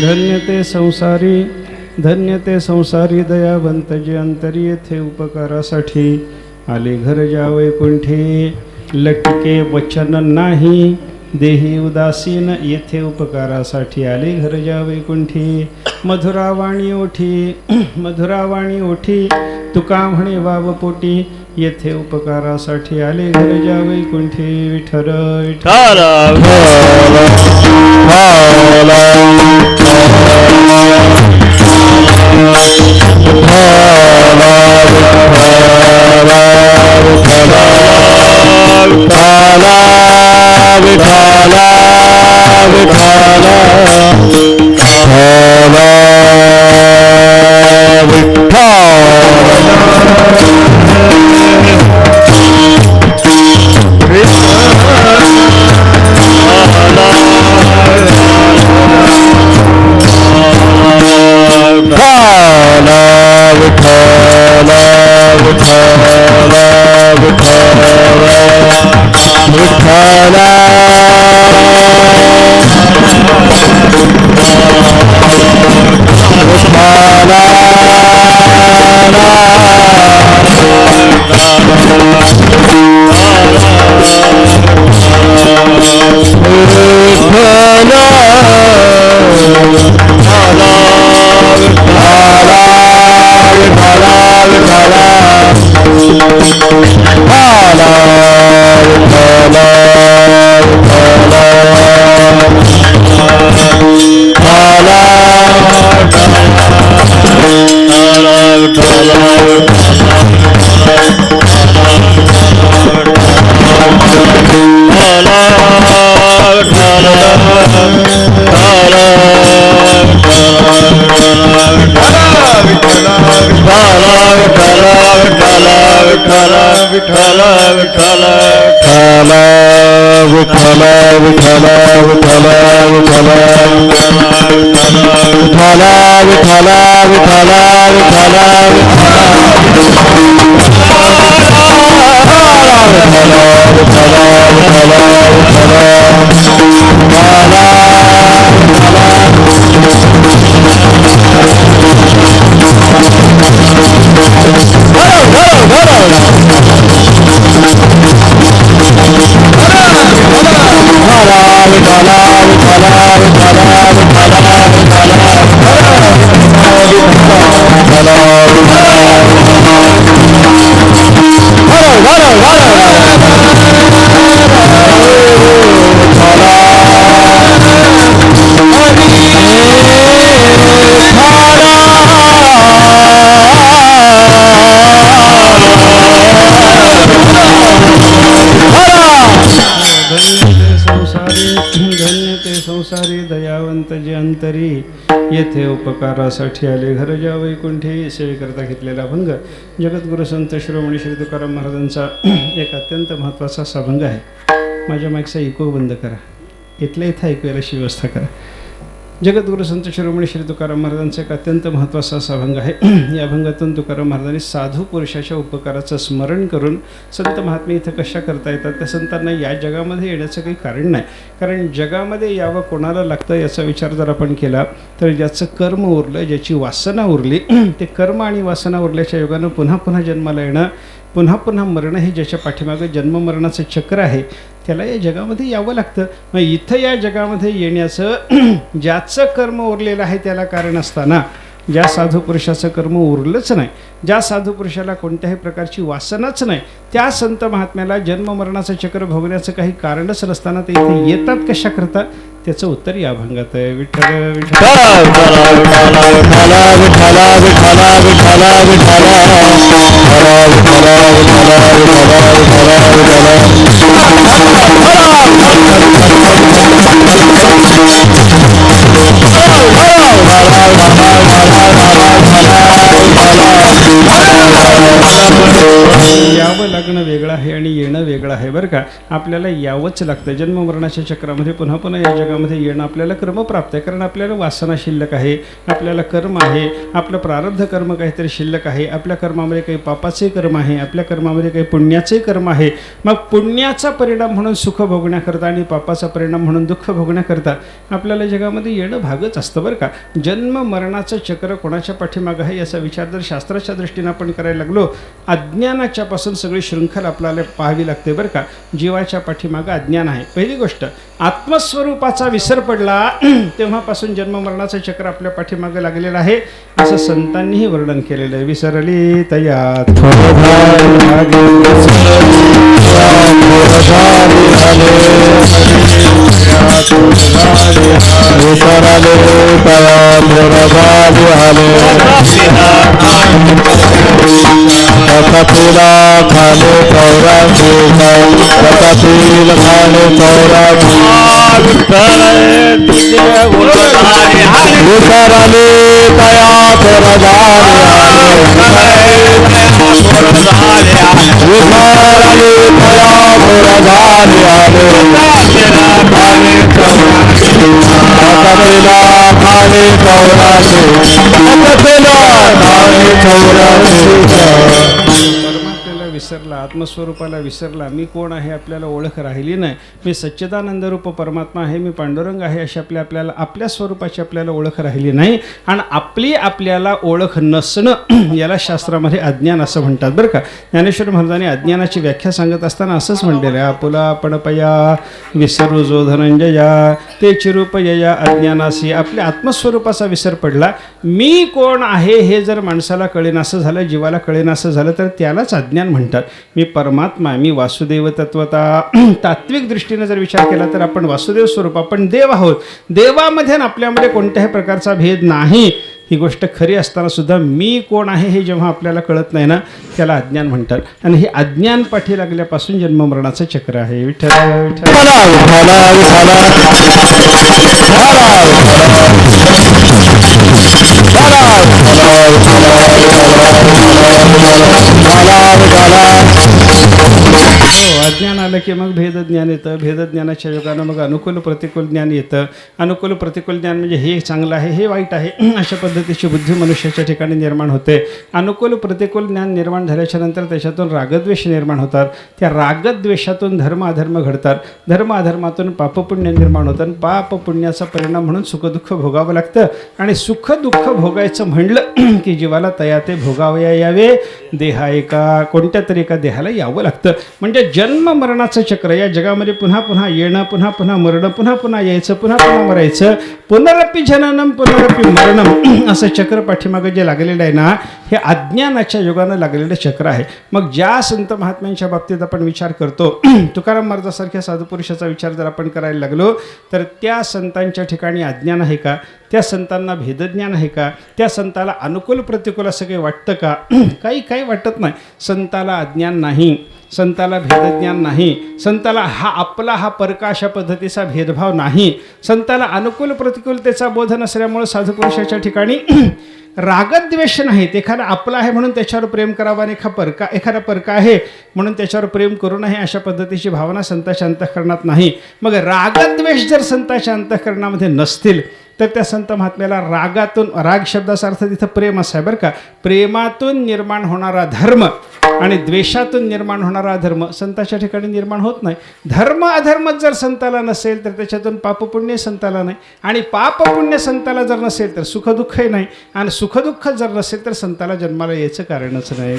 धन्य ते संसारी, धन्य ते संसारी दयावंत जे अंतरी येथे उपकारासाठी आले घर ज्या वैकुंठी. लटके वचन नाही देही उदासीन येथे उपकारासाठी आले घर ज्या वैकुंठी. मधुरावाणी ओठी, मधुरावाणी ओठी तुका म्हणे वावपोटी येथे उपकारासाठी आले घर ज्या वैकुंठी. विठ्ठल विठ्ठल संसारी दयावंत जे अंतरी येथे उपकारासाठी आले घर ज्या वैकुंठी. सेवेकरता घेतलेला अभंग जगद्गुरु संत शिरोमणी श्री तुकाराम महाराजांचा एक अत्यंत महत्त्वाचा असा अभंग आहे. माझ्या मागचा इको बंद करा, इथल्या इथं ऐकूयाला अशी व्यवस्था करा. जगद्गुरु संत शिरोमणी श्री तुकाराम महाराजांचा एक अत्यंत महत्त्वाचा असा अभंग आहे. या अभंगातून तुकाराम महाराजांनी साधू पुरुषाच्या उपकाराचं स्मरण करून संत महात्मे इथं कशा करता येतात, त्या संतांना या जगामध्ये येण्याचं काही कारण नाही. कारण जगामध्ये यावं कोणाला लागतं याचा विचार जर आपण केला तर ज्याचं कर्म उरलं, ज्याची वासना उरली, ते कर्म आणि वासना उरल्याच्या योगानं पुन्हा पुन्हा जन्माला येणं, पुन्हा पुन्हा मरणं हे ज्याच्या पाठीमागं जन्ममरणाचं चक्र आहे त्याला या जगामध्ये यावं लागतं. मग इथं या जगामध्ये येण्याचं ज्याचं कर्म उरलेलं आहे त्याला कारण असताना ज्या साधू पुरुषाचं कर्म उरलंच नाही, ज्या साधू पुरुषाला कोणत्याही प्रकारची वासनाच नाही, त्या संत महात्म्याला जन्ममरणाचं चक्र भोगण्याचं काही कारणच नसताना ते इथे येतात कशा करता, त्याचं उत्तर या अभंगात आहे. विठ्ठल यावं लागणं वेगळं आहे आणि येणं वेगळं आहे. बरं का. आपल्याला यावंच लागतं. जन्ममरणाच्या चक्रामध्ये पुन्हा पुन्हा या जगामध्ये येणं आपल्याला क्रमप्राप्त आहे. कारण आपल्याला वासना शिल्लक आहे, आपल्याला कर्म आहे, आपलं प्रारब्ध कर्म काहीतरी शिल्लक आहे, आपल्या कर्मामध्ये काही पापाचे कर्म आहे, आपल्या कर्मामध्ये काही पुण्याचे कर्म आहे. मग पुण्याचा परिणाम म्हणून सुख भोगण्याकरता आणि पापाचा परिणाम म्हणून दुःख भोगण्याकरता आपल्याला जगामध्ये येणं भागच असतं बरं का. जन्म मरणाचं चक्र कोणाच्या पाठीमागं आहे याचा विचार जर शास्त्राच्या दृष्टीनं आपण करायला लागलो, अज्ञानाच्या पासून सगळी शृंखल आपल्याला पाहावी लागते बरं का. जीवाच्या पाठीमागं अज्ञान आहे. पहिली गोष्ट, आत्मस्वरूपाचा विसर पडला तेव्हापासून जन्ममरणाचं चक्र आपल्या पाठीमागं लागलेलं आहे असं संतांनीही वर्णन केलेलं आहे. विसरली तयात कपिला खाने चौरासी कपिल खाने चौरासी विसरले तया परमात्म्याला विसरला, आत्मस्वरूपाला विसरला, मी कोण आहे आपल्याला ओळख राहिली नाही. मी सच्चिदानंद रूप परमात्मा आहे, मी पांडुरंग आहे अशी आपल्याला आपल्या स्वरूपाची आपल्याला ओळख राहिली नाही. आणि आपल्याला ओळख नसणं याला शास्त्रामध्ये अज्ञान असं म्हणतात बरं का. ज्ञानेश्वर महाराजांनी अज्ञानाची व्याख्या सांगत असताना असंच म्हणलेलं आहे, आपुला पणपया विसरू जो धनंजया ते चिरूपया अज्ञानासी. आपल्या आत्मस्वरूपाचा विसर पडला. मी कोण आहे हे जर माणसाला कळेनासं झालं, जीवाला कळेनासं झालं तर त्यालाच अज्ञान म्हणतात. मी परमात्मा, मी वासुदेव तत्वता. तात्विक दृष्टीने जर विचार केला तर आपण वासुदेव स्वरूप, आपण देव आहोत. देवामध्ये आणि आपल्यामध्ये कोणत्याही प्रकारचा भेद नाही. ही गोष्ट खरी असताना सुद्धा मी कोण आहे हे जेव्हा आपल्याला कळत नाही ना, त्याला अज्ञान म्हणतात. आणि हे अज्ञान पाठी लागल्यापासून जन्ममरणाचं चक्र आहे. विठ्ठल अज्ञान आलं की मग भेदज्ञान येतं. भेदज्ञानाच्या योगानं मग अनुकूल प्रतिकूल ज्ञान येतं. अनुकूल प्रतिकूल ज्ञान म्हणजे हे चांगलं आहे, हे वाईट आहे, अशा पद्धतीची बुद्धी मनुष्याच्या ठिकाणी निर्माण होते. अनुकूल प्रतिकूल ज्ञान निर्माण झाल्याच्या नंतर त्याच्यातून रागद्वेष निर्माण होतात. त्या रागद्वेषातून धर्म अधर्म घडतात. धर्म अधर्मातून पापपुण्य निर्माण होतं. पापपुण्याचा परिणाम म्हणून सुखदुःख भोगावं लागतं. आणि सुखदुःख भोगायचं म्हणलं की जीवाला तया ते भोगावया यावे. देहा एका कोणत्या तरी एका देहाला यावं लागतं. म्हणजे जन्म मरणाचं चक्र या जगामध्ये पुन्हा पुन्हा येणं, पुन्हा पुन्हा मरणं, पुन्हा पुन्हा यायचं, पुन्हा पुन्हा मरायचं, पुनरपि जननम पुनरपि मरणम असं चक्र पाठीमागं जे लागलेलं आहे ना, हे अज्ञानाच्या योगानं लागलेलं चक्र आहे. मग ज्या संत महात्म्यांच्या बाबतीत आपण विचार करतो, तुकाराम महाराजासारख्या साधुपुरुषाचा विचार जर आपण करायला लागलो तर त्या संतांच्या ठिकाणी अज्ञान आहे का? त्या संतांना भेदज्ञान आहे का? त्या संताला अनुकूल प्रतिकूल असं काही वाटतं का? काही वाटत नाही. संताला अज्ञान नाही, संताला भेदज्ञान नाही, संताला हा परका अशा पद्धतीचा भेदभाव नाही. संताला अनुकूल प्रतिकूलतेचा बोध नसल्यामुळे साधुपुरुषाच्या ठिकाणी रागद्वेष नाहीत. एखादा आपला आहे म्हणून त्याच्यावर प्रेम करावं आणि एखादा परका आहे म्हणून त्याच्यावर प्रेम करू नये अशा पद्धतीची भावना संताच्या अंतःकरणात नाही. मग रागद्वेष जर संताच्या अंतःकरणामध्ये नसतील तर त्या संत महात्म्याला रागातून, राग शब्दाचा अर्थ तिथं प्रेम असा आहे बरं का. प्रेमातून निर्माण होणारा धर्म आणि द्वेषातून निर्माण होणारा अधर्म संताच्या ठिकाणी निर्माण होत नाही. धर्म अधर्मच जर संताला नसेल तर त्याच्यातून पापपुण्य संताला नाही. आणि पापपुण्य संताला जर नसेल तर सुखदुःखही नाही. आणि सुखदुःख जर नसेल तर संताला जन्माला यायचं कारणच नाही.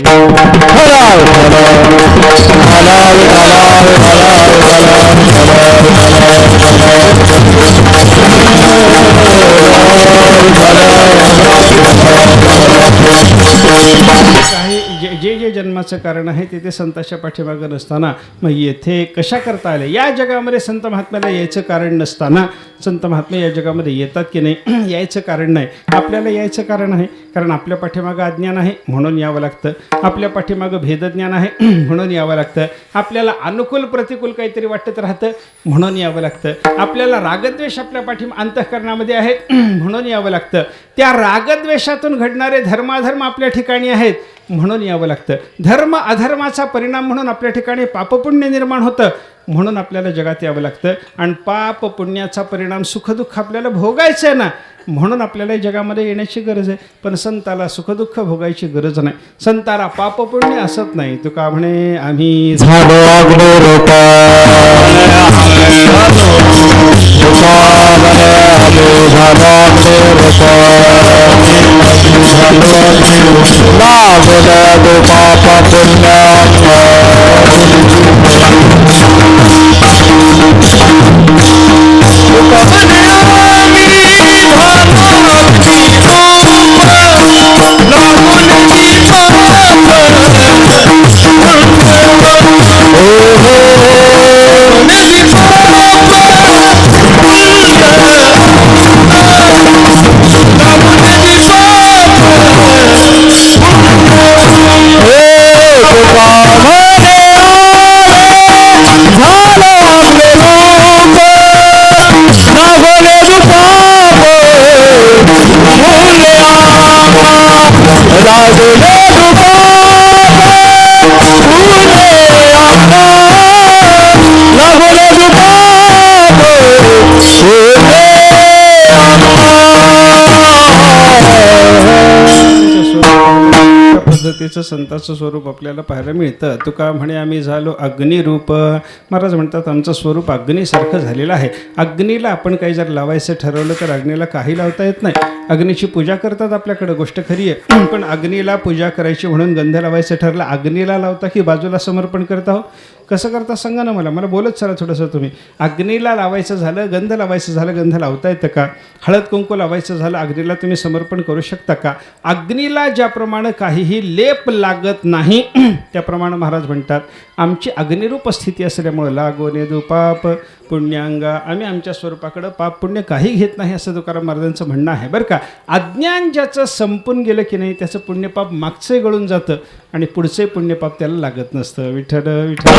जे जन्माचं कारण आहे ते संताच्या पाठीमागं नसताना मग येथे कशा करता आले? या जगामध्ये संत महात्म्याला यायचं कारण नसताना संत महात्मे या जगामध्ये येतात की नाही? यायचं कारण नाही. आपल्याला यायचं कारण आहे, कारण आपल्या पाठीमागं अज्ञान आहे म्हणून यावं लागतं. आपल्या पाठीमागं भेदज्ञान आहे म्हणून यावं लागतं. आपल्याला अनुकूल प्रतिकूल काहीतरी वाटत राहतं म्हणून यावं लागतं. आपल्याला रागद्वेष आपल्या अंतःकरणामध्ये आहेत म्हणून यावं लागतं. त्या रागद्वेषातून घडणारे धर्माधर्म आपल्या ठिकाणी आहेत म्हणून यावं लागतं. धर्म अधर्माचा परिणाम म्हणून आपल्या ठिकाणी पापपुण्य निर्माण होतं म्हणून आपल्याला जगात यावं लागतं. आणि पाप पुण्याचा परिणाम सुखदुःख आपल्याला भोगायचं आहे ना, म्हणून आपल्याला जगामध्ये येण्याची गरज आहे. पण संताला सुखदुःख भोगायची गरज नाही. संताला पाप पुण्य असत नाही. तुका म्हणे आम्ही झालो अग्निरूप लागले पाप पद्धतीचं संताचं स्वरूप आपल्याला पाहायला मिळतं. तुका म्हणे आम्ही झालो अग्निरूप. महाराज म्हणतात आमचं स्वरूप अग्नीसारखं झालेलं आहे. अग्नीला आपण काही जर लावायचं ठरवलं तर अग्नीला काही लावता येत नाही. अग्नीची पूजा करतात आपल्याकडे, गोष्ट खरी आहे. पण अग्नीला पूजा करायची म्हणून गंध लावायचं ठरलं, अग्नीला लावता की बाजूला समर्पण करता हो? कसं करता सांगा ना मला बोलत चला थोडंसं तुम्ही. अग्नीला लावायचं झालं, गंध लावायचं झालं, गंध लावता येतं का? हळद कुंकू लावायचं झालं, अग्नीला तुम्ही समर्पण करू शकता का? अग्नीला ज्याप्रमाणे काहीही लेप लागत नाही त्याप्रमाणे महाराज म्हणतात आमची अग्निरूप स्थिती असल्यामुळं लागोने दुपाप पुण्यांगा, आम्ही आमच्या स्वरूपाकडं पाप पुण्य काही घेत नाही असं तुकाराम महाराजांचं म्हणणं आहे बरं का. अज्ञान ज्याचं संपून गेलं की नाही त्याचं पुण्यपाप मागचे गळून जातं आणि पुढचे पुण्यपाप त्याला लागत नसतं. विठ्ठल विठ्ठल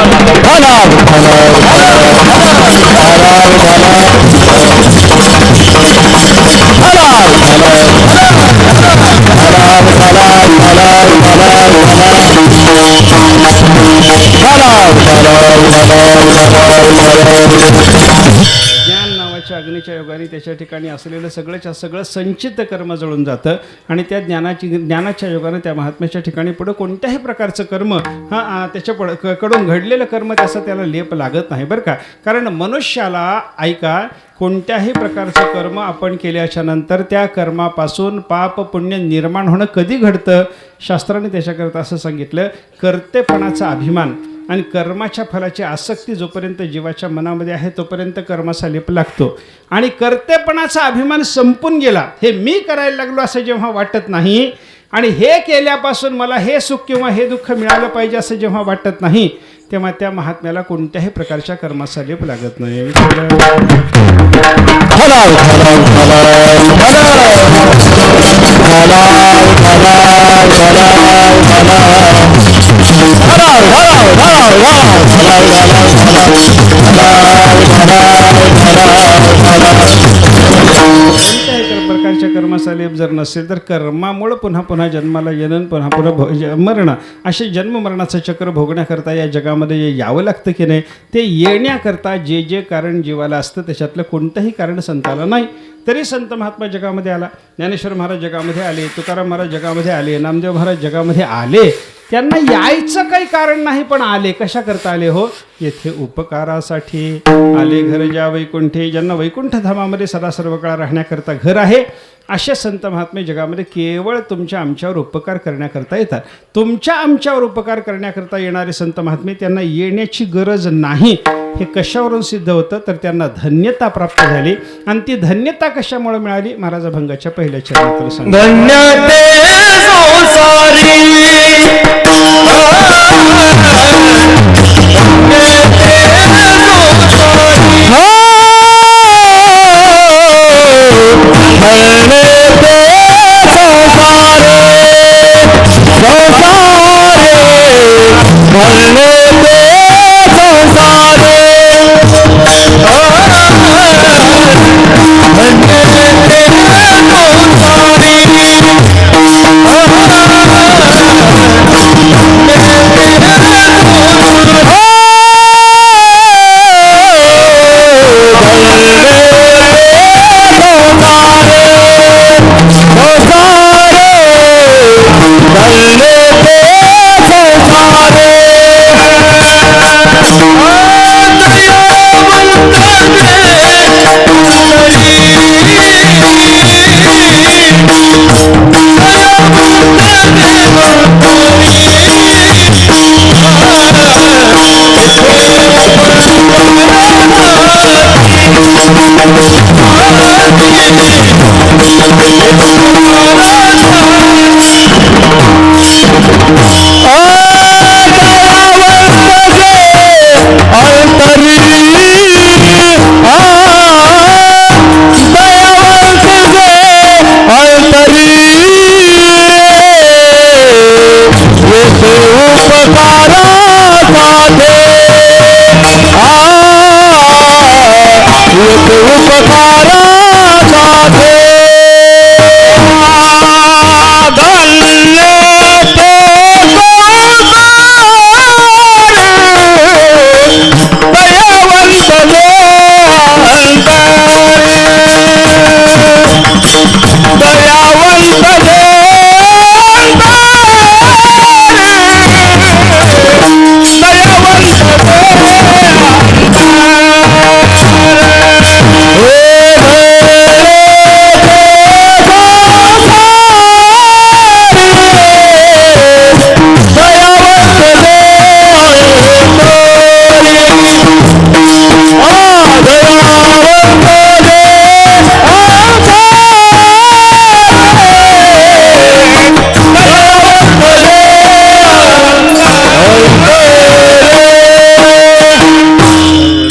ज्ञान नावाच्या अग्नीच्या योगाने त्याच्या ठिकाणी असलेलं सगळंच्या सगळं संचित कर्म जळून जातं आणि त्या ज्ञानाच्या योगानं त्या महात्म्याच्या ठिकाणी पुढं कोणत्याही प्रकारचं कर्म त्याच्या कडून घडलेलं कर्म त्याला लेप लागत नाही बरं का. कारण मनुष्याला ऐका, कोणत्याही प्रकारचं कर्म आपण केल्याच्या नंतर त्या कर्मापासून पाप पुण्य निर्माण होणं कधी घडतं? शास्त्राने त्याच्याकरता असं सांगितलं, कर्तेपणाचा अभिमान आणि कर्माच्या फलाची आसक्ती जोपर्यंत जीवाच्या मनामध्ये आहे तोपर्यंत कर्माचा लेप लागतो. आणि कर्तेपणाचा अभिमान संपून गेला, हे मी करायला लागलो असं जेव्हा वाटत नाही आणि हे केल्यापासून मला हे सुख किंवा हे दुःख मिळालं पाहिजे असं जेव्हा वाटत नाही तेव्हा त्या महात्म्याला कोणत्याही प्रकारच्या कर्माचा लेप लागत नाही. कोणत्याही प्रकारच्या कर्माचा लेप जर नसेल तर कर्मामुळे पुन्हा पुन्हा जन्माला येणं, पुन्हा पुन्हा मरणं, असे जन्म मरणाचं चक्र भोगण्याकरता या जगामध्ये यावं लागतं की नाही. ते येण्याकरता जे जे कारण जीवाला असतं त्याच्यातलं कोणतंही कारण संताला नाही. तरी संत महात्मा जगामध्ये आला, ज्ञानेश्वर महाराज जगामध्ये आले, तुकाराम महाराज जगामध्ये आले, नामदेव महाराज जगामध्ये आले. त्यांना यायचं काही कारण नाही पण आले. कशा करता आले हो? येथे उपकारासाठी आले. घर ज्या वैकुंठे, ज्यांना वैकुंठ धामामध्ये सदा सर्व काळ राहण्याकरता घर आहे असे संत महात्मे जगामध्ये केवळ तुमच्या आमच्यावर उपकार करण्याकरता येतात. तुमच्या आमच्यावर उपकार करण्याकरता येणारे संत महात्मे त्यांना येण्याची गरज नाही. हे कशावरून सिद्ध होतं तर त्यांना धन्यता प्राप्त झाली. आणि ती धन्यता कशामुळे मिळाली? महाराज अभंगाच्या पहिल्या चरणात सांगितलं.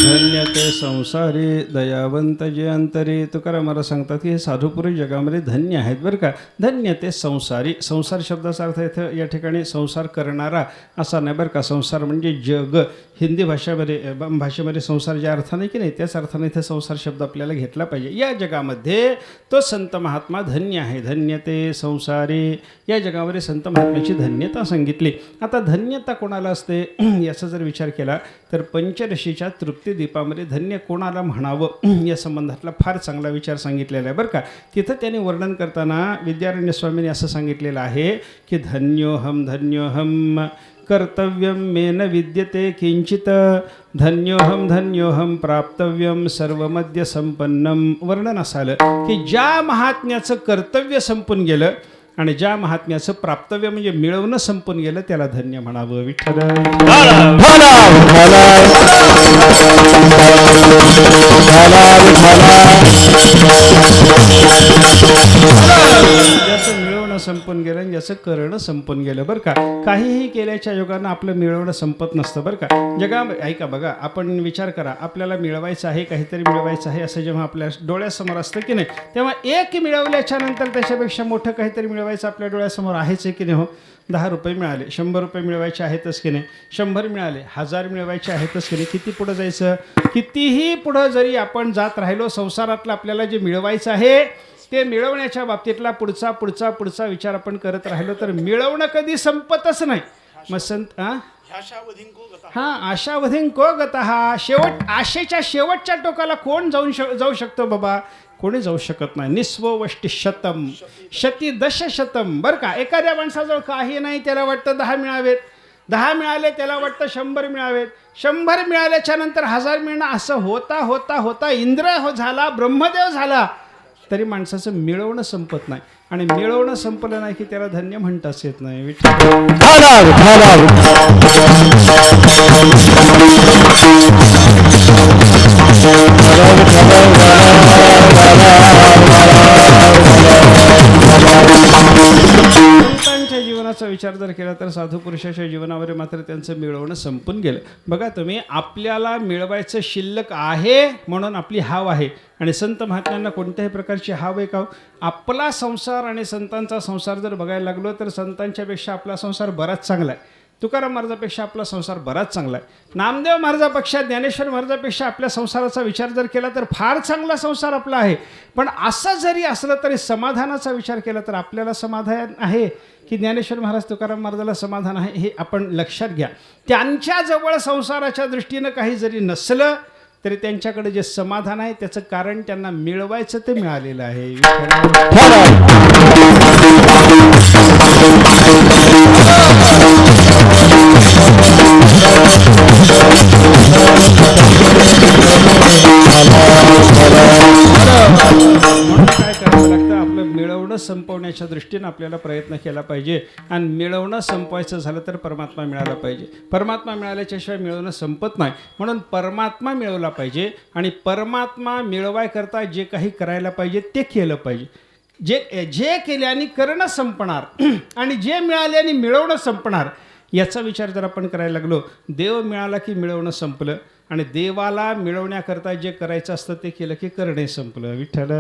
धन्य ते संसारी दयावंत जे अंतरी. तुकाराम महाराज सांगतात की हे साधुपुरुष जगामध्ये धन्य आहेत बरं का. धन्य ते संसारी. संसार शब्दाचा अर्थ इथं या ठिकाणी संसार करणारा असा नाही बरं का. संसार म्हणजे जग. हिंदी भाषेमध्ये संसार ज्या अर्थाने की नाही त्याच अर्थाने इथे संसार शब्द आपल्याला घेतला पाहिजे. या जगामध्ये तो संत महात्मा धन्य आहे. धन्य ते संसारी. या जगामध्ये संत महात्म्याची धन्यता सांगितली. आता धन्यता कोणाला असते याचा जर विचार केला तर पंचदशीच्या तृप्तिदीपामध्ये धन्य कोणाला म्हणावं या संबंधातला फार चांगला विचार सांगितलेला आहे बरं का. तिथं त्यांनी वर्णन करताना विद्यारण्य स्वामींनी असं सांगितलेलं आहे की धन्योहम कर्तव्यम मे न विद्यते किंचित धन्योहम प्राप्तव्यम सर्वमद्य संपन्नम. वर्णन असं आलं की ज्या महात्म्याचं कर्तव्य संपून गेलं आणि ज्या महात्म्याचं प्राप्तव्य म्हणजे मिळवणं संपून गेलं त्याला धन्य म्हणावं. विठ्ठल ज्याचं मिळवणं संपून गेलं आणि ज्याचं करणं संपून गेलं बरं का. काहीही केल्याच्या योगानं आपलं मिळवणं संपत नसतं बरं का. जगामध्ये ऐका बघा, आपण विचार करा, आपल्याला मिळवायचं आहे, काहीतरी मिळवायचं आहे असं जेव्हा आपल्या डोळ्यासमोर असतं की नाही तेव्हा एक मिळवल्याच्या नंतर त्याच्यापेक्षा मोठं काहीतरी मिळवायचं आपल्या डोळ्यासमोर आहेच आहे की नाही हो. 10 रुपये मिळाले, 100 रुपये मिळवायचे आहेतच की नाही, 100 मिळाले, 1000 मिळवायचे आहेतच की नाही. किती पुढं जायचं. कितीही पुढं जरी आपण जात राहिलो संसारातलं आपल्याला जे मिळवायचं आहे ते मिळवण्याच्या बाबतीतला पुढचा विचार आपण करत राहिलो तर मिळवणं कधी संपतच नाही. मग संत आशावधीन को गतः. आशेच्या शेवटच्या टोकाला कोण जाऊ शकतो बाबा. कोणी जाऊ शकत नाही. निस्वष्टी शतम शती दशशतम बरं का. एखाद्या माणसाजवळ काही नाही त्याला वाटतं 10 मिळावेत, 10 मिळाले त्याला वाटतं 100 मिळावेत, 100 मिळाल्याच्या नंतर 1000 मिळणं. असं होता इंद्र झाला, ब्रह्मदेव झाला तरी माणसाचं मिळवणं संपत नाही. आणि मिळवणं संपलं नाही की त्याला धन्य म्हणताच येत नाही. संतांच्या जीवनाचा विचार जर केला तर साधू पुरुषाच्या जीवनामध्ये मात्र त्यांचं मिळवणं संपून गेलं. बघा तुम्ही, आपल्याला मिळवायचं शिल्लक आहे म्हणून आपली हाव आहे. आणि संत महात्म्यांना कोणत्याही प्रकारची हाव आहे का. आपला संसार आणि संतांचा संसार जर बघायला लागलो तर संतांच्यापेक्षा आपला संसार बराच चांगला आहे. तुकाराम महाराजापेक्षा आपला संसार बराच चांगला आहे. नामदेव महाराजापेक्षा, ज्ञानेश्वर महाराजापेक्षा आपल्या संसाराचा विचार जर केला तर फार चांगला संसार आपला आहे. पण असं जरी असलं तरी समाधानाचा विचार केला तर आपल्याला समाधान आहे की ज्ञानेश्वर महाराज तुकाराम महाराजाला समाधान आहे हे आपण लक्षात घ्या. त्यांच्याजवळ संसाराच्या दृष्टीनं काही जरी नसलं तरी त्यांच्याकडे जे समाधान आहे त्याचं कारण त्यांना मिळवायचं ते मिळालेलं आहे. म्हणून काय करावं लागतं, आपलं मिळवणं संपवण्याच्या दृष्टीनं आपल्याला प्रयत्न केला पाहिजे. आणि मिळवणं संपवायचं झालं तर परमात्मा मिळाला पाहिजे. परमात्मा मिळाल्याच्याशिवाय मिळवणं संपत नाही. म्हणून परमात्मा मिळवला पाहिजे आणि परमात्मा मिळवायकरता जे काही करायला पाहिजे ते केलं पाहिजे. जे केल्याने करणं संपणार आणि जे मिळाल्याने मिळवणं संपणार याचा विचार जर आपण करायला लागलो. देव मिळाला की मिळवणं संपलं आणि देवाला मिळवण्याकरता जे करायचं असतं ते केलं की करणे संपलं. विठ्ठल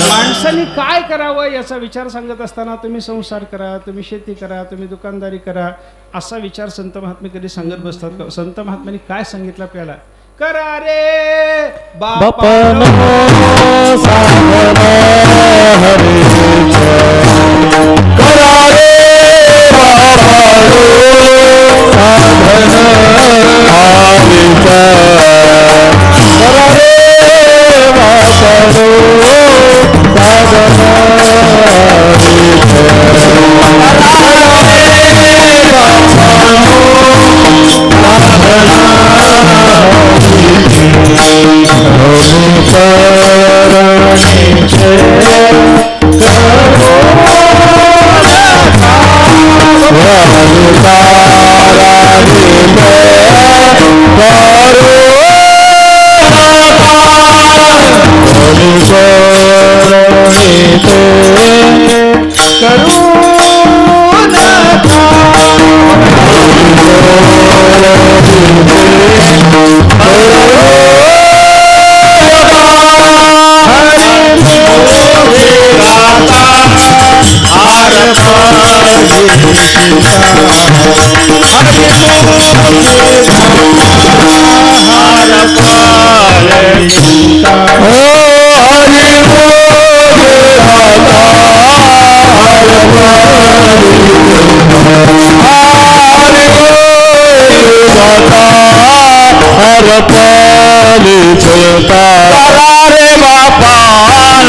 माणसाने काय करावं याचा विचार सांगत असताना तुम्ही संसार करा, तुम्ही शेती करा, तुम्ही दुकानदारी करा, असा विचार संत महात्मे कधी सांगत बसतात का? संत महात्म्यांनी काय सांगितलं आपल्याला? करा रे बापानो साधन हरीचा करा रे बापानो साधन हरीचा करा रे बापानो साधन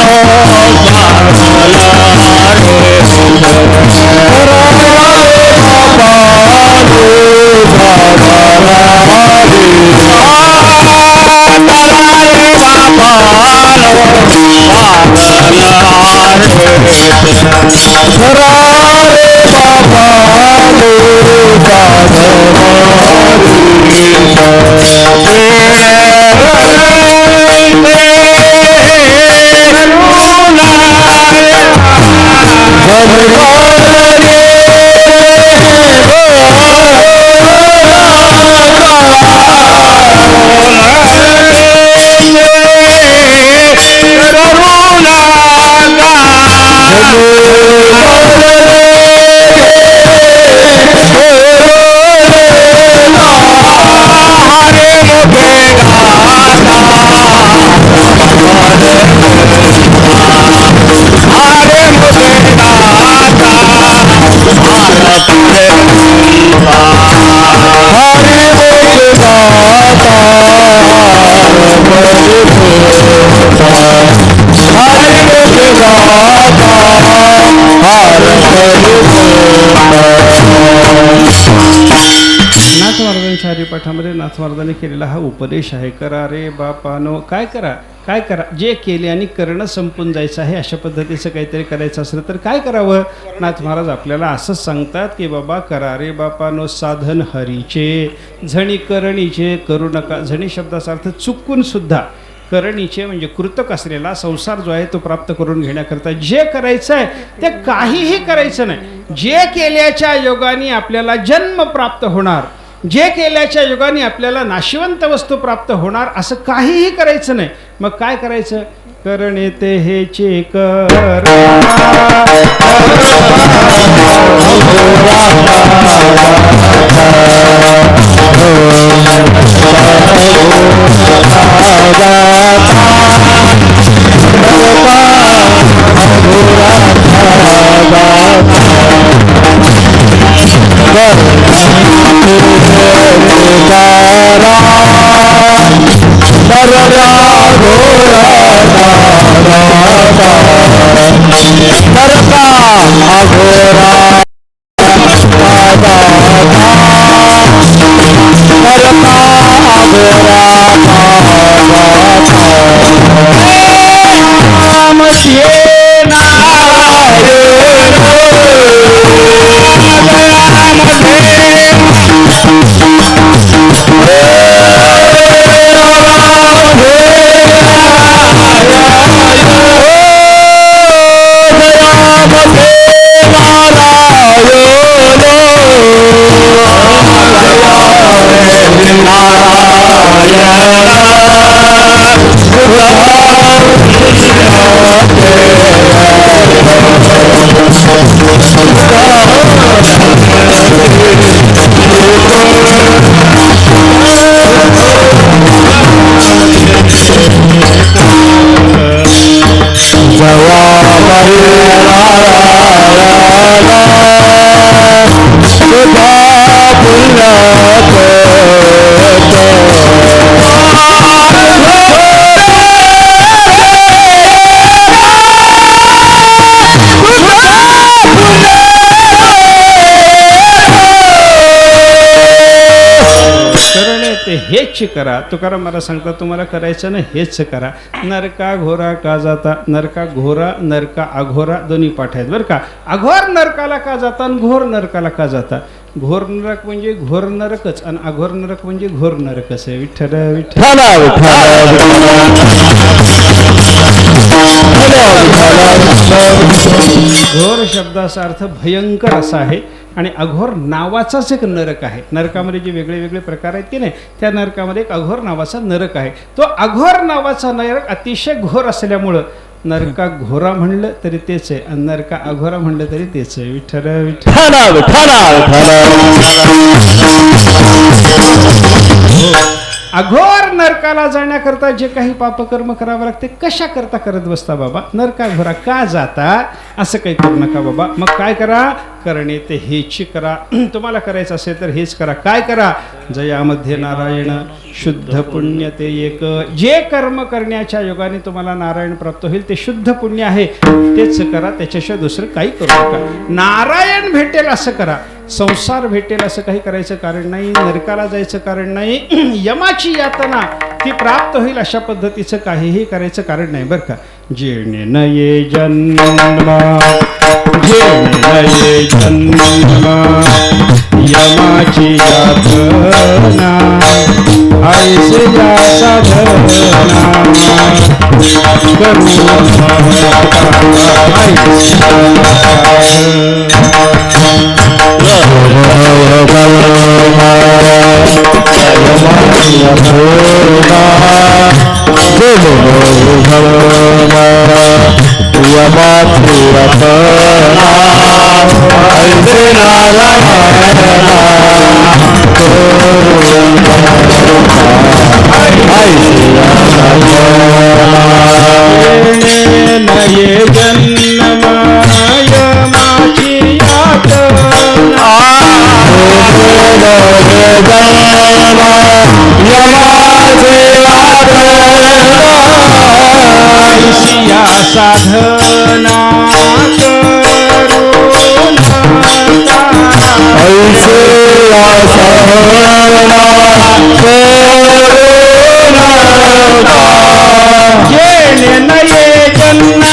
नाथ महाराजांच्या हरिपाठामध्ये नाथ महाराजांनी केलेला हा उपदेश आहे. करा रे बापानो, काय करा, काय करा, जे केले आणि करणं संपून जायचं आहे. अशा पद्धतीचं काहीतरी करायचं असलं तर काय करावं? नाथ महाराज आपल्याला असंच सांगतात की बाबा करा रे बापानो साधन हरीचे, झणी करणीचे करू नका. झणी शब्दाचा अर्थ चुकून सुद्धा, करणीचे म्हणजे कृतक असलेला संसार जो आहे तो प्राप्त करून घेण्याकरता जे करायचं आहे ते काहीही करायचं नाही. जे केल्याच्या योगाने आपल्याला जन्म प्राप्त होणार, जे केल्याच्या योगाने आपल्याला नाशिवंत वस्तू प्राप्त होणार, असं काहीही करायचं नाही. मग काय करायचं? करणे ते हेचे कर Bye. करणे ते हेच करा. तुकाराम मला सांगता तुम्हाला करायचं ना हेच करा. नरका घोरा का जाता. नरका घोरा नरका अघोरा दोन्ही पाठ आहेत बरं का. अघोर नरकाला का जाता आणि घोर नरकाला का जाता. घोर नरक म्हणजे घोर नरकच आणि अघोर नरक म्हणजे घोर नरकच आहे. विठ्ठल विठ्ठल. घोर शब्दाचा अर्थ भयंकर असा आहे आणि अघोर नावाचाच एक नरक आहे. नरकामध्ये जे वेगळे वेगळे प्रकार आहेत की नाही त्या नरकामध्ये एक अघोर नावाचा नरक आहे. तो अघोर नावाचा नरक अतिशय घोर असल्यामुळं नरका घोरा म्हणलं तरी तेच आहे आणि नरका अघोरा म्हणलं तरी तेच आहे. विठ्ठल विठ्ठल. अघोर नरकाला जाण्याकरता जे काही पापकर्म करावं लागते कशा करता करत बसता बाबा. नरका घोरा का जाता असं काही करू नका बाबा. मग काय करा. करणे ते हेच करा. तुम्हाला करायचं असेल तर हेच करा. काय करा. जयामध्ये नारायण शुद्ध पुण्य ते एक. जे कर्म करण्याच्या योगाने तुम्हाला नारायण प्राप्त होईल ते शुद्ध पुण्य आहे तेच करा. त्याच्याशिवाय दुसरं काही करू नका. नारायण भेटेल असं करा. संसार भेटेल असं काही करायचं कारण नाही. नरकाला जायचं कारण नाही. यमाची यातना ती प्राप्त होईल अशा पद्धतीचं काहीही करायचं कारण नाही बरं का. जेणे नये जन्म जेणे नये जन्म यमाची यातना ऐसे या साधना करू नये जन्म यमाची यातना ऐसिया साधना जेणे नये जन्म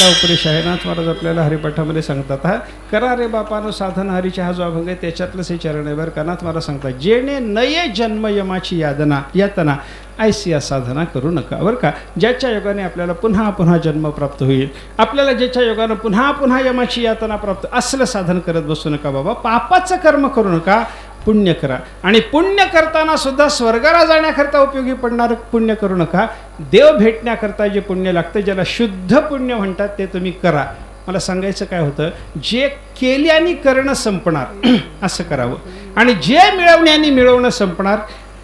उपदेश आहे. नाथ महाराज आपल्याला हरिपाठामध्ये सांगतात हा करा रे बापानो साधन हरीचे हा जो अभंग आहे त्याच्यातलंच हे चरण आहे बरं का. नाथ महाराज सांगतात जेणे नये जन्म यमाची यातना ऐसिया साधना करू नका बरं का. ज्याच्या योगाने आपल्याला पुन्हा पुन्हा जन्म प्राप्त होईल आपल्याला ज्याच्या योगानं पुन्हा पुन्हा यमाची यातना प्राप्त असलं साधन करत बसू नका बाबा. पापाचं कर्म करू नका. पुण्य करा आणि पुण्य करताना सुद्धा स्वर्गाला जाण्याकरता उपयोगी पडणारं पुण्य करू नका. देव भेटण्याकरता जे पुण्य लागतं ज्याला शुद्ध पुण्य म्हणतात ते तुम्ही करा. मला सांगायचं काय होतं जे केल्याने करणं संपणार असं करावं आणि जे मिळवण्याने मिळवणं संपणार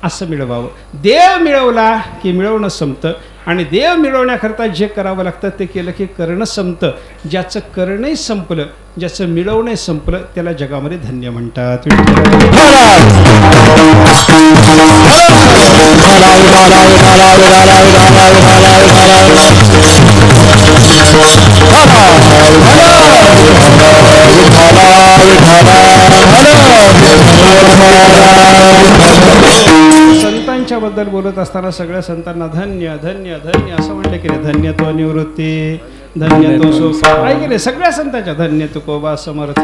असं मिळवावं. देव मिळवला की मिळवणं संपतं आणि देव मिळवण्याकरता जे करावं लागतं ते केलं की करणं संपतं. ज्याचं करणंही संपलं ज्याचं मिळवणंही संपलं त्याला जगामध्ये धन्य म्हणतात. संतांच्या बद्दल बोलत असताना सगळ्या संतांना धन्य धन्य धन्य असं म्हटलं की नाही. धन्य तो निवृत्ती धन्य तो सोपा आहे की नाही. सगळ्या संतांच्या धन्य तुकोबा समर्थ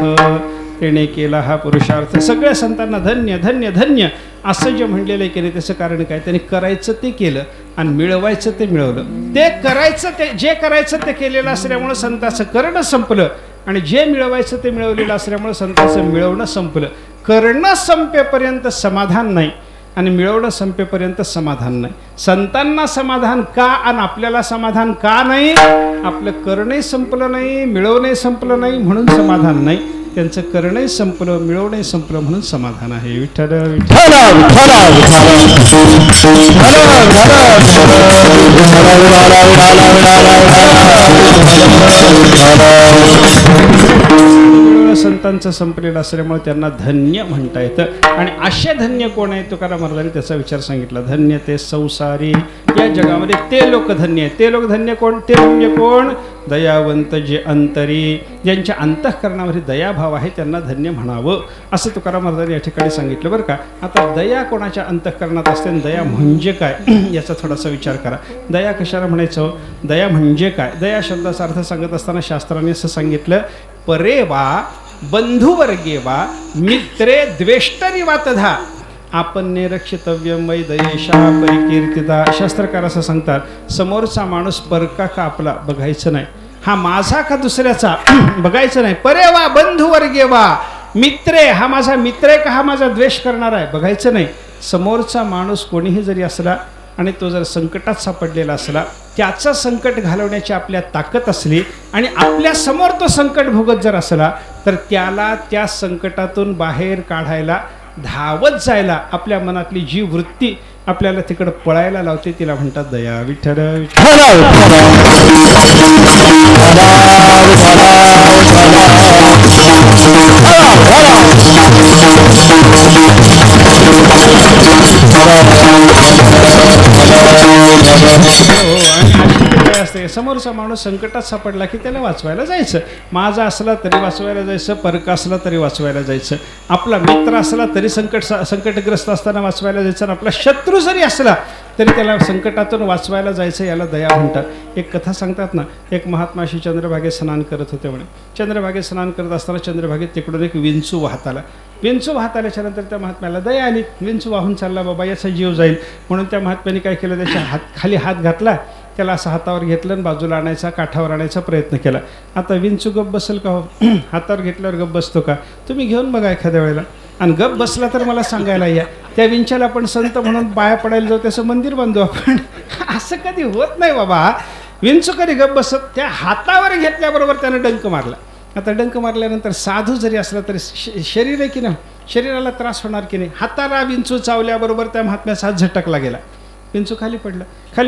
तेने केला हा पुरुषार्थ. सगळ्या संतांना धन्य धन्य धन्य असं जे म्हणलेलं आहे की नाही त्याचं कारण काय, त्यांनी करायचं ते केलं आणि मिळवायचं ते मिळवलं. ते करायचं ते जे करायचं ते केलेलं असल्यामुळं संताचं करणं संपलं आणि जे मिळवायचं ते मिळवलेलं असल्यामुळं संताचं मिळवणं संपलं. करणं संपेपर्यंत समाधान नाही आणि मिळवणं संपेपर्यंत समाधान नाही. संतांना समाधान का आणि आपल्याला समाधान का नाही? आपलं करणंही संपलं नाही, मिळवणंही संपलं नाही म्हणून समाधान नाही. त्यांचं करणंही संपलं, मिळवणंही संपलं म्हणून समाधान आहे. विठ्ठल विठ्ठल. संतांचं संपलेलं असल्यामुळे त्यांना धन्य म्हणता येतं. आणि असे धन्य कोण आहे? तुकाराम महाराजांनी त्याचा विचार सांगितला. धन्य ते संसारी, या जगामध्ये ते लोक धन्य आहेत. ते लोक धन्य कोण? ते म्हणजे कोण? दयावंत जे अंतरी, ज्यांच्या अंतःकरणामध्ये दयाभाव आहे त्यांना धन्य म्हणावं असं तुकाराम महाराजांनी या ठिकाणी सांगितलं बरं का. आता दया कोणाच्या अंतःकरणात असते आणि दया म्हणजे काय याचा थोडासा विचार करा. दया कशाला म्हणायचं? दया म्हणजे काय? दया शब्दाचा अर्थ सांगत असताना शास्त्राने असं सांगितलं, परे वा बंधुवर्गे वा मित्रे द्वेष्टरी वा तथा आपण रक्षितव्यम वै दयेशा परिकीर्तिता. शास्त्रकार असं सांगतात, समोरचा माणूस परका का आपला बघायचं नाही, हा माझा का दुसऱ्याचा बघायचं नाही. परे वा बंधुवर्गे वा मित्रे, हा माझा मित्र आहे का हा माझा द्वेष करणार आहे बघायचं नाही. समोरचा माणूस कोणीही जरी असला आणि तो जर संकटात सापडलेला असला, त्याचं संकट घालवण्याची आपल्या ताकद असली आणि आपल्या समोर तो संकट भोगत जर असला तर त्याला त्या संकटातून बाहेर काढायला, धावत जायला आपल्या मनातली जी वृत्ती आपल्याला तिकडं पळायला लावते तिला म्हणतात दया. विठ्ठल असते. समोरचा माणूस संकटात सापडला की त्याला वाचवायला जायचं. माझा असला तरी वाचवायला जायचं, परका असला तरी वाचवायला जायचं, आपला मित्र असला तरी संकटग्रस्त असताना वाचवायला जायचं, आणि आपला शत्रू जरी असला तरी त्याला संकटातून वाचवायला जायचं. याला दया म्हणतात. एक कथा सांगतात ना, एक महात्माशी चंद्रभागेत स्नान करत होते म्हणे. चंद्रभागेत स्नान करत असताना चंद्रभागेत तिकडून एक विंचू वाहत आला. विंचू वाहत आल्याच्या नंतर त्या महात्म्याला दया आली. विंचू वाहून चालला, बाबा याचा जीव जाईल म्हणून त्या महात्म्याने काय केलं, त्याच्या खाली हात घातला, त्याला असं हातावर घेतलं आणि बाजूला आणायचा, काठावर आणायचा प्रयत्न केला. आता विंचू गप बसेल का हो? हातावर घेतल्यावर गप बसतो का? तुम्ही घेऊन बघा एखाद्या वेळेला, आणि गप बसला तर मला सांगायला या. त्या विंचाला आपण संत म्हणून पाया पडायला जाऊ, त्याचं मंदिर बांधू आपण. असं कधी होत नाही बाबा. विंचू कधी गप बसत? त्या हातावर घेतल्याबरोबर त्यानं डंक मारला. आता डंक मारल्यानंतर साधू जरी असला तरी शरीर आहे की नाही, शरीराला त्रास होणार की नाही. हाताला विंचू चावल्याबरोबर त्या महात्म्याचा हात झटकला गेला. विंचू खाली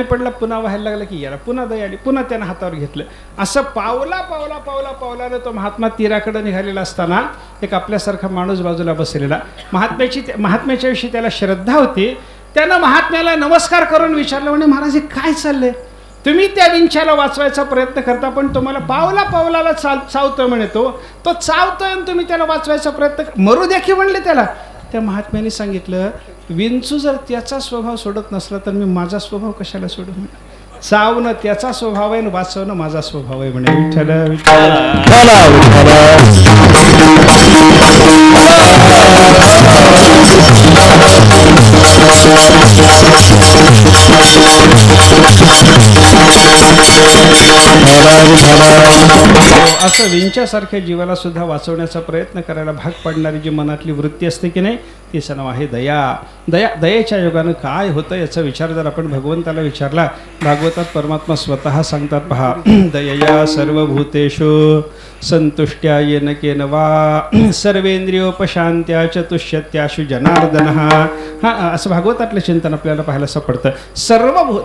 पडला, पुन्हा व्हायला लागला की याला पुन्हा दया आली, पुन्हा त्यानं हातावर घेतलं. असं पावलानं तो महात्मा तीराकडे निघालेला असताना एक आपल्यासारखा माणूस बाजूला बसलेला, महात्म्याच्या विषयी त्याला श्रद्धा होती. त्यानं महात्म्याला नमस्कार करून विचारलं, म्हणे महाराज काय चाललंय? तुम्ही त्या विंच्याला वाचवायचा प्रयत्न करता पण तुम्हाला पावलाला चावतोय म्हणे. तो चावतोय आणि तुम्ही त्याला वाचवायचा प्रयत्न मरू द्या की म्हणले त्याला. त्या महात्म्याने सांगितलं, विंचू जर त्याचा स्वभाव सोडत नसला तर मी माझा स्वभाव कशाला सोडू? चावणं त्याचा स्वभाव आहे आणि वाचवणं माझा स्वभाव आहे म्हणे. विठ्ठल असं विंच्यासारख्या जीवाला सुद्धा वाचवण्याचा प्रयत्न करायला भाग पाडणारी जी मनातली वृत्ती असते की नाही, तिचं नाव आहे दया. दयेच्या योगानं काय होतं याचा विचार जर आपण भगवंताला विचारला, भागवतात परमात्मा स्वतः सांगतात पहा, दयया सर्वभूतेषु संतुष्ट्या येन केन वा सर्वेंद्रियोपशांत्या चतुष्यत्याशु जनार्दन. असं भागवतातलं चिंतन आपल्याला पाहायला सापडतं.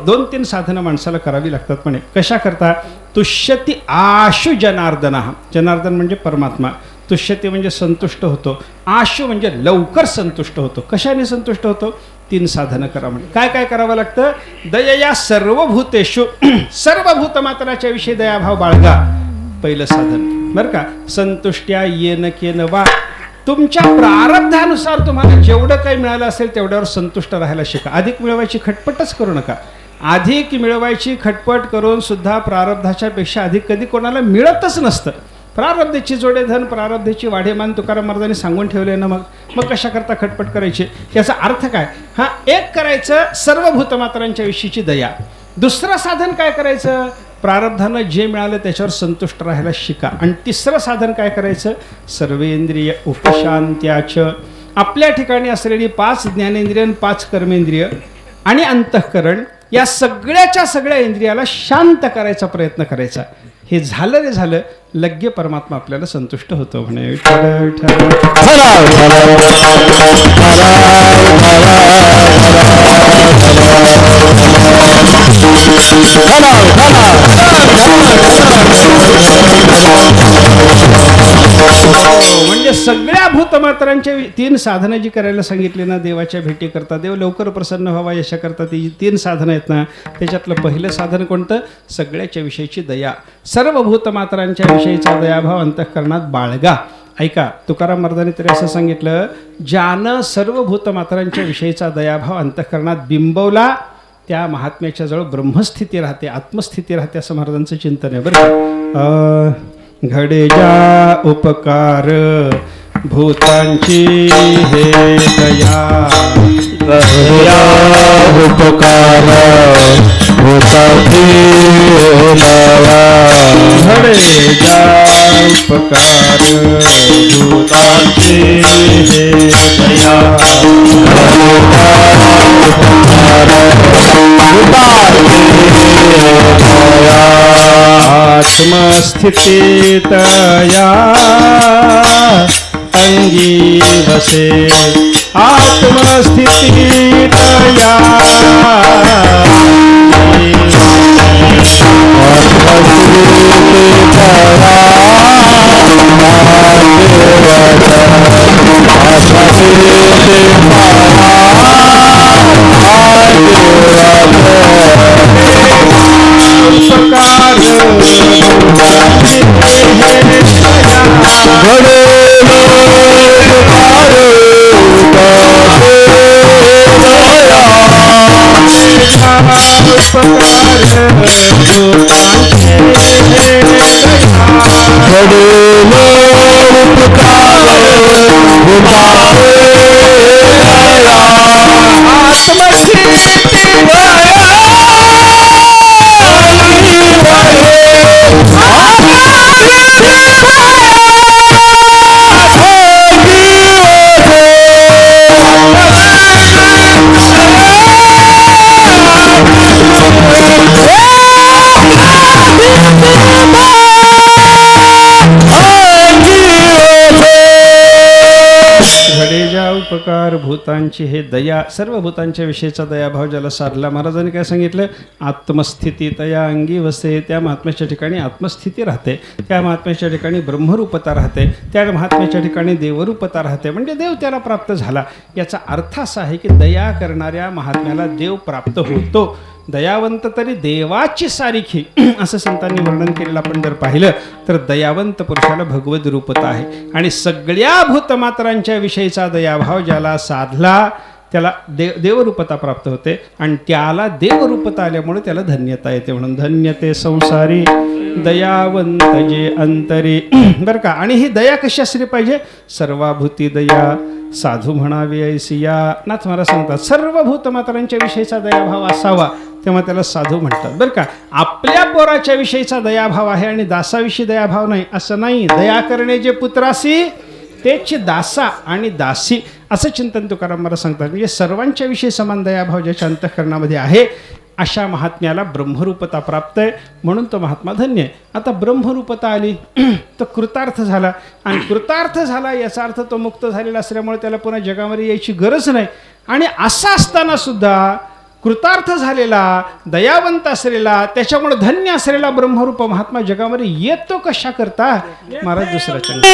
दोन तीन साधनं माणसाला करावी लागतात म्हणे. कशा करता? तुष्यती आशु जनार्दन. जनार्दन म्हणजे परमात्मा. तुष्यती म्हणजे संतुष्ट होतो, आशु म्हणजे लवकर संतुष्ट होतो. कशाने संतुष्ट होतो? तीन साधनं करा म्हणजे. काय काय करावं लागतं? दयया सर्वभूतेषु, सर्व भूतमात्राच्या विषयी दयाभाव बाळगा, पहिलं साधन बरं का. संतुष्ट्या येन केन वा, तुमच्या प्रारब्धानुसार तुम्हाला जेवढं काही मिळालं असेल तेवढ्यावर संतुष्ट राहायला शिका. अधिक मिळवायची खटपटच करू नका. अधिक मिळवायची खटपट करून सुद्धा प्रारब्धाच्या पेक्षा अधिक कधी कोणाला मिळतच नसतं. प्रारब्धची जोडे धन, प्रारब्धची वाढेमान तुकाराम महाराजांनी सांगून ठेवले ना. मग कशा करता खटपट करायची? याचा अर्थ काय? हा, एक करायचं सर्व भूतमात्रांच्या विषयीची दया. दुसरं साधन काय करायचं? प्रारब्धानं जे मिळालं त्याच्यावर संतुष्ट राहायला शिका. आणि तिसरं साधन काय करायचं? सर्वेंद्रिय उपशांत्याच. आपल्या ठिकाणी असलेली 5 ज्ञानेंद्रिय, 5 कर्मेंद्रिय आणि अंतःकरण या सगळ्याच्या सगळ्या इंद्रियाला शांत करायचा प्रयत्न करायचा. हे झालं रे झालं, लग्गे परमात्मा आपल्याला संतुष्ट होतो म्हणे. म्हणजे सगळ्या भूतमात्रांच्या 3 साधनं जी करायला सांगितली ना देवाच्या भेटी करता, देव लवकर प्रसन्न व्हावा यशाकरता, ती 3 साधनं आहेत ना. त्याच्यातलं पहिलं साधन कोणतं? सगळ्याच्या विषयीची दया. सर्व भूतमात्रांच्या विषयीचा दयाभाव अंतःकरणात बाळगा. ऐका, तुकाराम महाराजांनी तरी असं सांगितलं, ज्यानं सर्व भूतमात्रांच्या विषयीचा दयाभाव अंतःकरणात बिंबवला त्या महात्म्याच्या जवळ ब्रह्मस्थिती राहते, आत्मस्थिती राहते, असं महाराजांचं चिंतन आहे बरं का. घडे जा उपकार भूतांची हे दया, उपकार भूतांची दया, घडे जा उपकार भूतांची हे दया, आत्मस्थितीत या अंगी वसे, आत्मस्थितीत या उपकार भूतांची हे दया, सर्व भूतांच्या विषयीचा दयाभाव ज्याला साधला. महाराजांनी काय सांगितलं? आत्मस्थिती तया अंगी वसे. त्या महात्म्याच्या ठिकाणी आत्मस्थिती राहते, त्या महात्म्याच्या ठिकाणी ब्रह्मरूपता राहते, त्या महात्म्याच्या ठिकाणी देवरूपता राहते, म्हणजे देव त्याला प्राप्त झाला. याचा अर्थ असा आहे की दया करणाऱ्या महात्म्याला देव प्राप्त होतो. दयावंत तरी देवाची सारिखी असं संतांनी वर्णन केलेलं आपण जर पाहिलं तर दयावंत पुरुषाला भगवद रूपता आहे. आणि सगळ्या भूतमात्रांच्या विषयीचा दयाभाव ज्याला साधला त्याला देवरूपता प्राप्त होते. आणि त्याला देवरूपता आल्यामुळे त्याला धन्यता येते. म्हणून धन्यते संसारी दयावंत जे अंतरी. बरं का. आणि ही दया कशी असली पाहिजे? सर्वाभूती दया साधू म्हणावी ऐसिया. नाथ महाराज सांगतात सर्व भूतमात्रांच्या विषयीचा दयाभाव असावा तेव्हा त्याला साधू म्हणतात. बरं का. आपल्या पोराच्या विषयीचा दयाभाव आहे आणि दासाविषयी दयाभाव नाही असं नाही. दया करणे जे पुत्रासी तेच दासा आणि दासी असं चिंतन तुकाराम महाराज सांगतात. म्हणजे सर्वांच्या विषयी समान दयाभाव ज्याच्या अंतःकरणामध्ये आहे अशा महात्म्याला ब्रह्मरूपता प्राप्त आहे, म्हणून तो महात्मा धन्य आहे. आता ब्रह्मरूपता आली तो कृतार्थ झाला. आणि कृतार्थ झाला याचा अर्थ तो मुक्त झालेला असल्यामुळे त्याला पुन्हा जगामध्ये यायची गरज नाही. आणि असं असताना सुद्धा कृतार्थ झालेला, दयावंत असलेला, त्याच्यामुळे धन्य असलेला ब्रह्मरूप महात्मा जगामध्ये येतो कशा करता? महाराज दुसरा चंद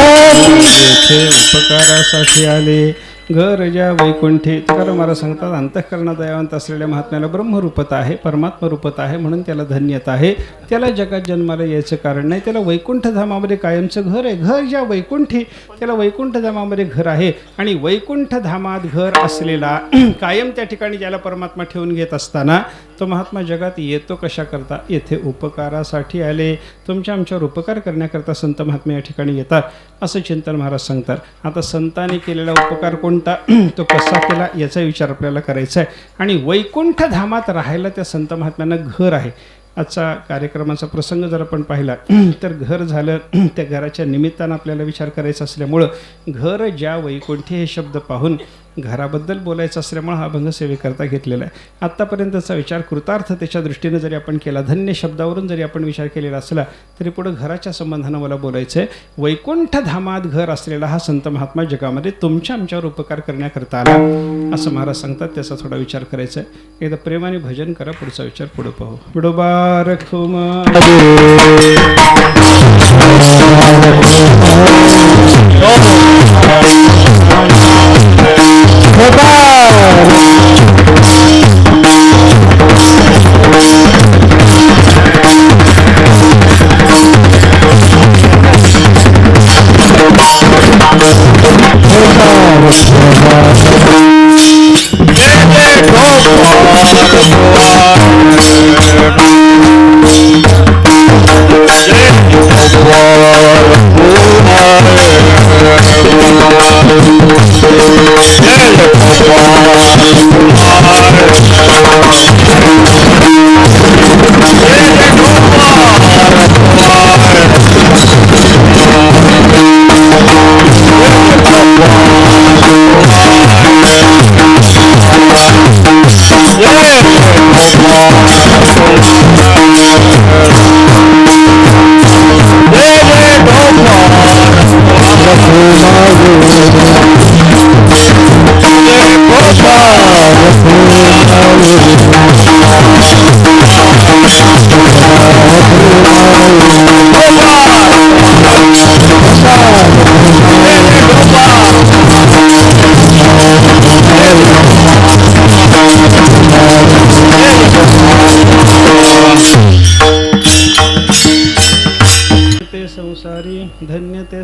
येथे उपकारासाठी आले घर ज्या वैकुंठी तुकाराम महाराज सांगतात अंतःकरणात दयावंत असलेल्या महात्म्याला ब्रह्मरूपत आहे, परमात्मा रूपत आहे, म्हणून त्याला धन्यता आहे. त्याला जगात जन्माला यायचं कारण नाही. त्याला वैकुंठ धामामध्ये कायमचं घर आहे. घर ज्या वैकुंठी त्याला वैकुंठ धामामध्ये घर आहे. आणि वैकुंठ धामात घर असलेला कायम त्या ठिकाणी ज्याला परमात्मा ठेवून घेत असताना तो महात्मा जगात येतो कशा करता? येथे उपकारासाठी आले. तुमच्या आमच्यावर उपकार करण्याकरता संत महात्मे या ठिकाणी येतात असं चिंतन महाराज सांगतात. आता संतांनी केलेला उपकार कोणता, तो कसा केला याचा विचार आपल्याला करायचा आहे. आणि वैकुंठ धामात राहायला त्या संत महात्म्यांना घर आहे. आजचा कार्यक्रमाचा प्रसंग जर आपण पाहिला तर घर झालं, त्या घराच्या निमित्तानं आपल्याला विचार करायचा असल्यामुळं घर ज्या वैकुंठी हे शब्द पाहून घराबद्दल बोलायचं असल्यामुळं हा भंग सेवेकरता घेतलेला आहे. आत्तापर्यंतचा विचार कृतार्थतेच्या दृष्टीने जरी आपण केला, धन्य शब्दावरून जरी आपण विचार केलेला असला तरी पुढं घराच्या संबंधानं मला बोलायचं आहे. वैकुंठ धामात घर असलेला हा संत महात्मा जगामध्ये तुमच्या आमच्यावर उपकार करण्याकरता आला असं महाराज सांगतात. त्याचा थोडा विचार करायचा आहे. एकदा प्रेमाने भजन करा, पुढचा विचार पुढं पाहू. विडोबा रखुमा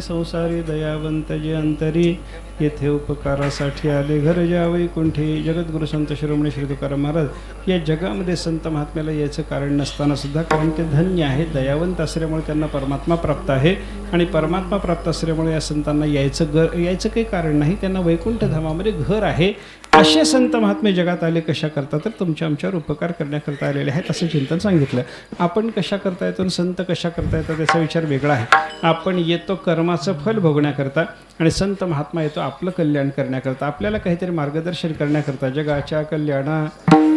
संसारी दयावंत जे अंतरी येथे उपकारासाठी आले घर ज्या वैकुंठी. जगद्गुरु संत शिरोमणी श्री तुकाराम महाराज या जगामध्ये संत महात्म्याला यायचं कारण नसताना सुद्धा, कारण ते धन्य आहे, दयावंत असल्यामुळे त्यांना परमात्मा प्राप्त आहे आणि परमात्मा प्राप्त असल्यामुळे या संतांना यायचं काही कारण नाही, त्यांना वैकुंठ धामामध्ये घर आहे. असे संत महात्मे जगात आले कशा करता, तर तुमच्या आमच्यावर उपकार करण्याकरता आलेले आहेत असं चिंतन सांगितलं. आपण कशा करता येतो आणि संत कशा करता येतात त्याचा विचार वेगळा आहे. आपण येतो कर्माचं फल भोगण्याकरता आणि संत महात्मा येतो आपलं कल्याण करण्याकरता, आपल्याला काहीतरी मार्गदर्शन करण्याकरता. जगाच्या कल्याणा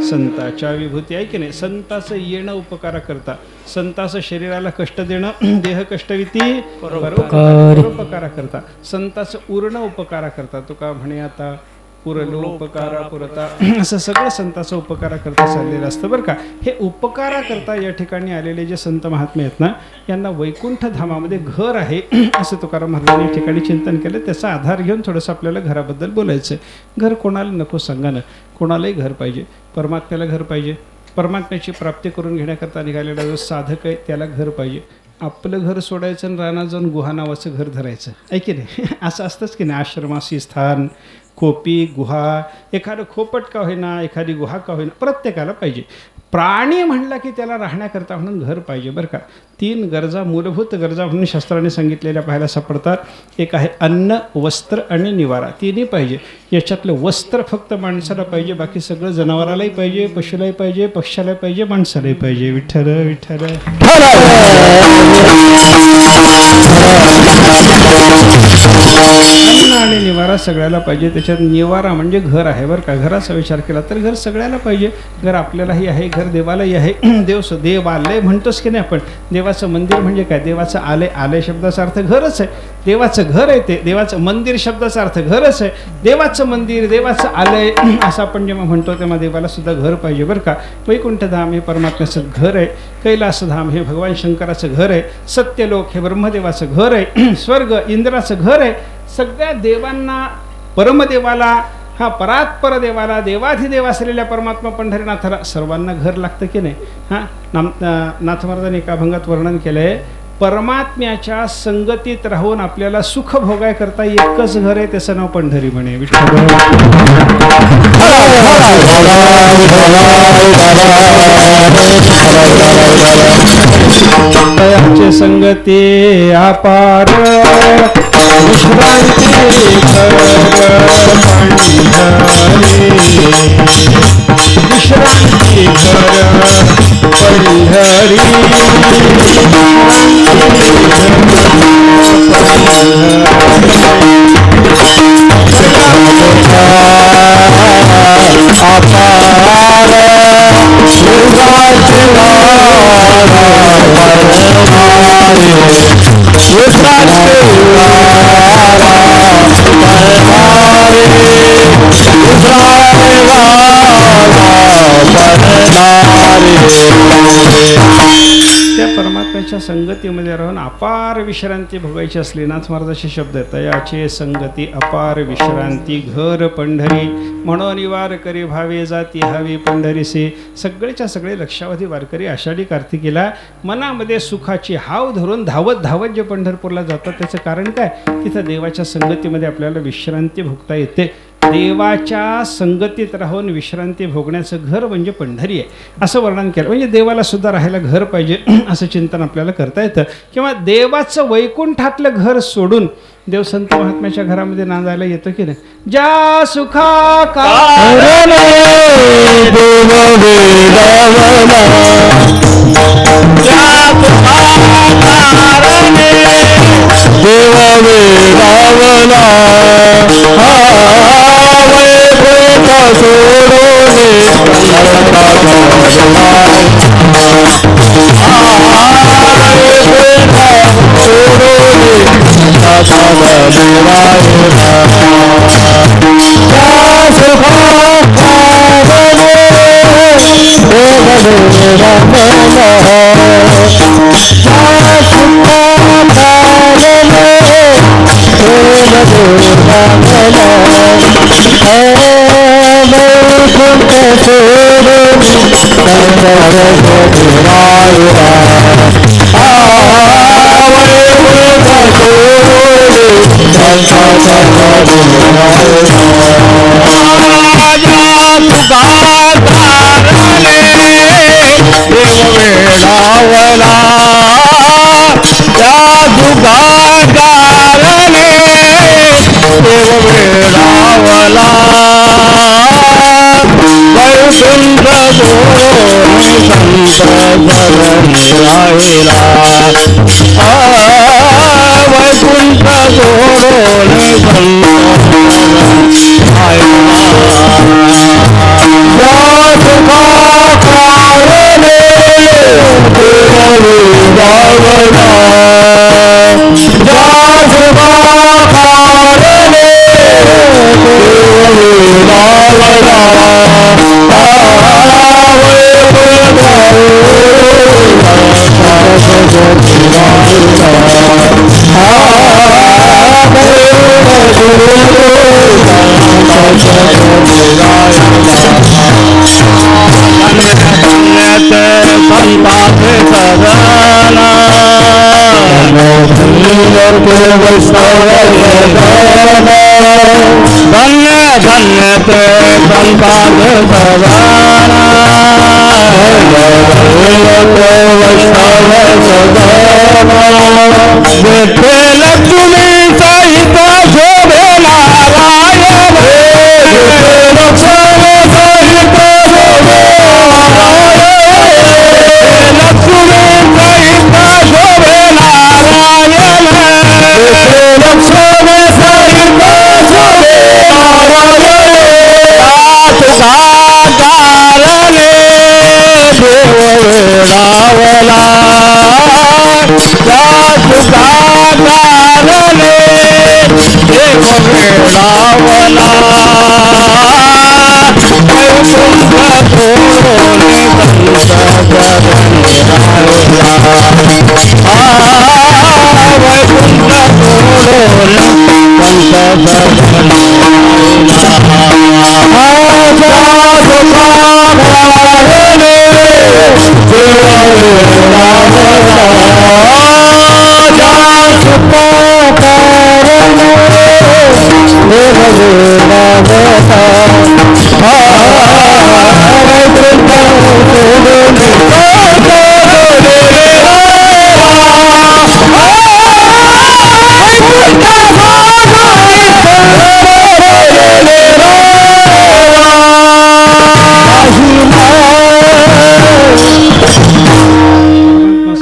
संताच्या विभूती आहे की नाही. संताचं येणं उपकाराकरता, संताचं शरीराला कष्ट देणं देह कष्टविती परोपकाराकरता, संताचं उरणं उपकाराकरता. तुका म्हणे आता पुरलो उपकारा पुरता, असं सगळं संताचा उपकारा करता चाललेलं असतं बरं का. हे उपकारा करता या ठिकाणी आलेले जे संत महात्मे आहेत ना, यांना वैकुंठ धामामध्ये घर आहे असं तुकाराम महाराजांनी या ठिकाणी चिंतन केलं. त्याचा आधार घेऊन थोडंसं आपल्याला घराबद्दल बोलायचं आहे. घर कोणाला नको सांगा ना, कोणालाही घर पाहिजे. परमात्म्याला घर पाहिजे, परमात्म्याची प्राप्ती करून घेण्याकरता निघालेला जो साधक आहे त्याला घर पाहिजे. आपलं घर सोडायचं आणि रानात जाऊन गुहा नावाचं घर धरायचं आहे की नाही. असं असतंच की नाही. आश्रमासी स्थान, खोपी, गुहा, एखादं खोपट का होईना, एखादी गुहा का होईना, प्रत्येकाला पाहिजे. प्राणी म्हणला की त्याला राहण्याकरता म्हणून घर पाहिजे बरं का. 3 गरजा, मूलभूत गरजा म्हणून शास्त्राने सांगितलेल्या पाहायला सापडतात. एक आहे अन्न, वस्त्र आणि निवारा. 3ही पाहिजे. याच्यातलं वस्त्र फक्त माणसाला पाहिजे, बाकी सगळं जनावरालाही पाहिजे, पशुलाही पाहिजे, पक्ष्यालाही पाहिजे, माणसालाही पाहिजे. विठ्ठल विठ्ठल. अन्न आणि निवारा सगळ्याला पाहिजे. त्याच्यात निवारा म्हणजे घर आहे बरं का. घराचा विचार केला तर घर सगळ्याला पाहिजे. घर आपल्यालाही आहे, घर देवालाही आहे. देवालय म्हणतोच की नाही आपण. देवाचं मंदिर म्हणजे काय, देवाचं आलय, आलय शब्दाचा अर्थ घरच आहे. देवाचं घर आहे ते. देवाचं मंदिर शब्दाचा अर्थ घरच आहे. देवाचं मंदिर, देवाचं आलय असं आपण जेव्हा म्हणतो तेव्हा देवाला सुद्धा घर पाहिजे बरं का. वैकुंठ धाम हे परमात्म्याचं घर आहे. कैलासधाम हे भगवान शंकराचं घर आहे. सत्यलोक हे ब्रह्मदेवाचं घर आहे. स्वर्ग इंद्राचं घर आहे. सगळ्या देवांना, परमदेवाला, हा परात्पर देवाला, देवाधिदेव असलेल्या परमात्मा पंढरीनाथाला सर्वांना घर लागतं की नाही. हां, नाथ महाराजांनी एका अभंगात वर्णन केलं आहे, परमात्म्याच्या संगतीत राहून आपल्याला सुख भोगाय करता एकच घर आहे, त्याचं नाव पंढरी म्हणे. विठ्ठल संगती अपार विश्रांती विश्रांती पंढरी त्या परमात्म्याच्या संगतीमध्ये राहून अपार विश्रांती भोगायची असली, नाथ महाराजाचे शब्द आहेत, तयाचे संगती अपार विश्रांती घर पंढरी म्हणून निवार करी भावे जाती हवी पंढरीसे. सगळेच्या सगळे लक्षावधी वारकरी आषाढी कार्तिकीला मनामध्ये सुखाची हाव धरून धावत धावत जे पंढरपूरला जातात त्याचं कारण काय, तिथं देवाच्या संगतीमध्ये आपल्याला विश्रांती भोगता येते. देवाच्या संगतीत राहून विश्रांती भोगण्याचं घर म्हणजे पंढरी आहे असं वर्णन केलं. म्हणजे देवाला सुद्धा राहायला घर पाहिजे असं चिंतन आपल्याला करता येतं. किंवा देवाचं वैकुंठातलं घर सोडून देव संत महात्म्याच्या घरामध्ये नांदायला येतो की नाही. ज्या सुखा कारणे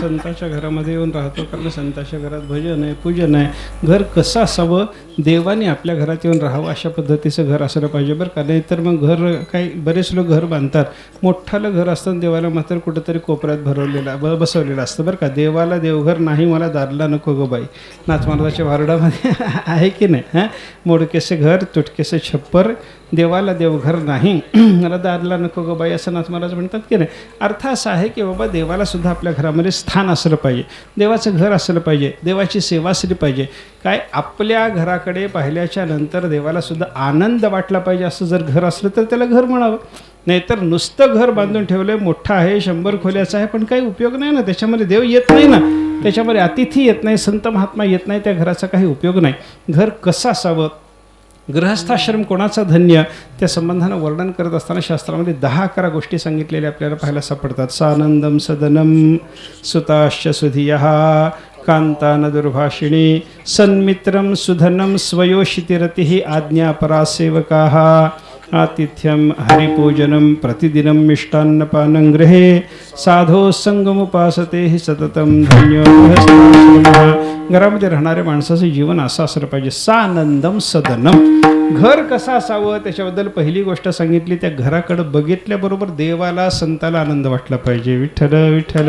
संतांच्या घरामध्ये येऊन राहतो, कारण संतांच्या घरात भजन आहे, पूजन आहे. घर कसं असावं, देवाने आपल्या घरात येऊन राहावं अशा पद्धतीचं घर असलं पाहिजे बरं का. नाही तर मग घर काही बरेच लोक घर बांधतात, मोठालं घर असतं, देवाला मात्र कुठंतरी कोपऱ्यात बसवलेलं असतं बरं का. देवाला देवघर नाही, मला दारला नको गो बाई, नाथमार्गाच्या वारडामध्ये आहे की नाही. हां, मोडकेसे घर तुटकेसे छप्पर, देवाला देवघर नाही, मला दारला नको गो बाई, असं नाथ महाराज म्हणतात की नाही. अर्थ असा आहे की बाबा देवाला सुद्धा आपल्या घरामध्ये स्थान असलं पाहिजे, देवाचं घर असलं पाहिजे, देवाची सेवा असली पाहिजे. काय आपल्या घराकडे पाहिल्याच्या नंतर देवाला सुद्धा आनंद वाटला पाहिजे. असं जर घर असलं तर त्याला घर म्हणावं. नाहीतर नुसतं घर बांधून ठेवलं, मोठं आहे, 100 खोल्याचं आहे, पण काही उपयोग नाही ना, त्याच्यामध्ये देव येत नाही ना, त्याच्यामध्ये अतिथी येत नाही, संत महात्मा येत नाही, त्या घराचा काही उपयोग नाही. घर कसं असावं, गृहस्थाश्रम कोणाचा धन्य, त्या संबंधानं वर्णन करत असताना शास्त्रामध्ये 10-11 गोष्टी सांगितलेल्या आपल्याला पाहायला सापडतात. सानंदम सदनम सुताश्च सुधियः कांतान दुर्भाषिणी सन्मित्रम सुधनम स्वयोषितिरतिः आज्ञापरा सेवकाः आतिथ्यम हरिपूजनम प्रतिदिनं मिष्टान्नपानं गृहे साधो संगमुपासते हि सततं धन्यो गृहस्थाश्रमः. घरामध्ये राहणाऱ्या माणसाचं जीवन असं असलं पाहिजे. सानंदम सदनम, घर कसं असावं त्याच्याबद्दल पहिली गोष्ट सांगितली. त्या घराकडे बघितल्याबरोबर देवाला संताला आनंद वाटला पाहिजे. विठ्ठल विठ्ठल.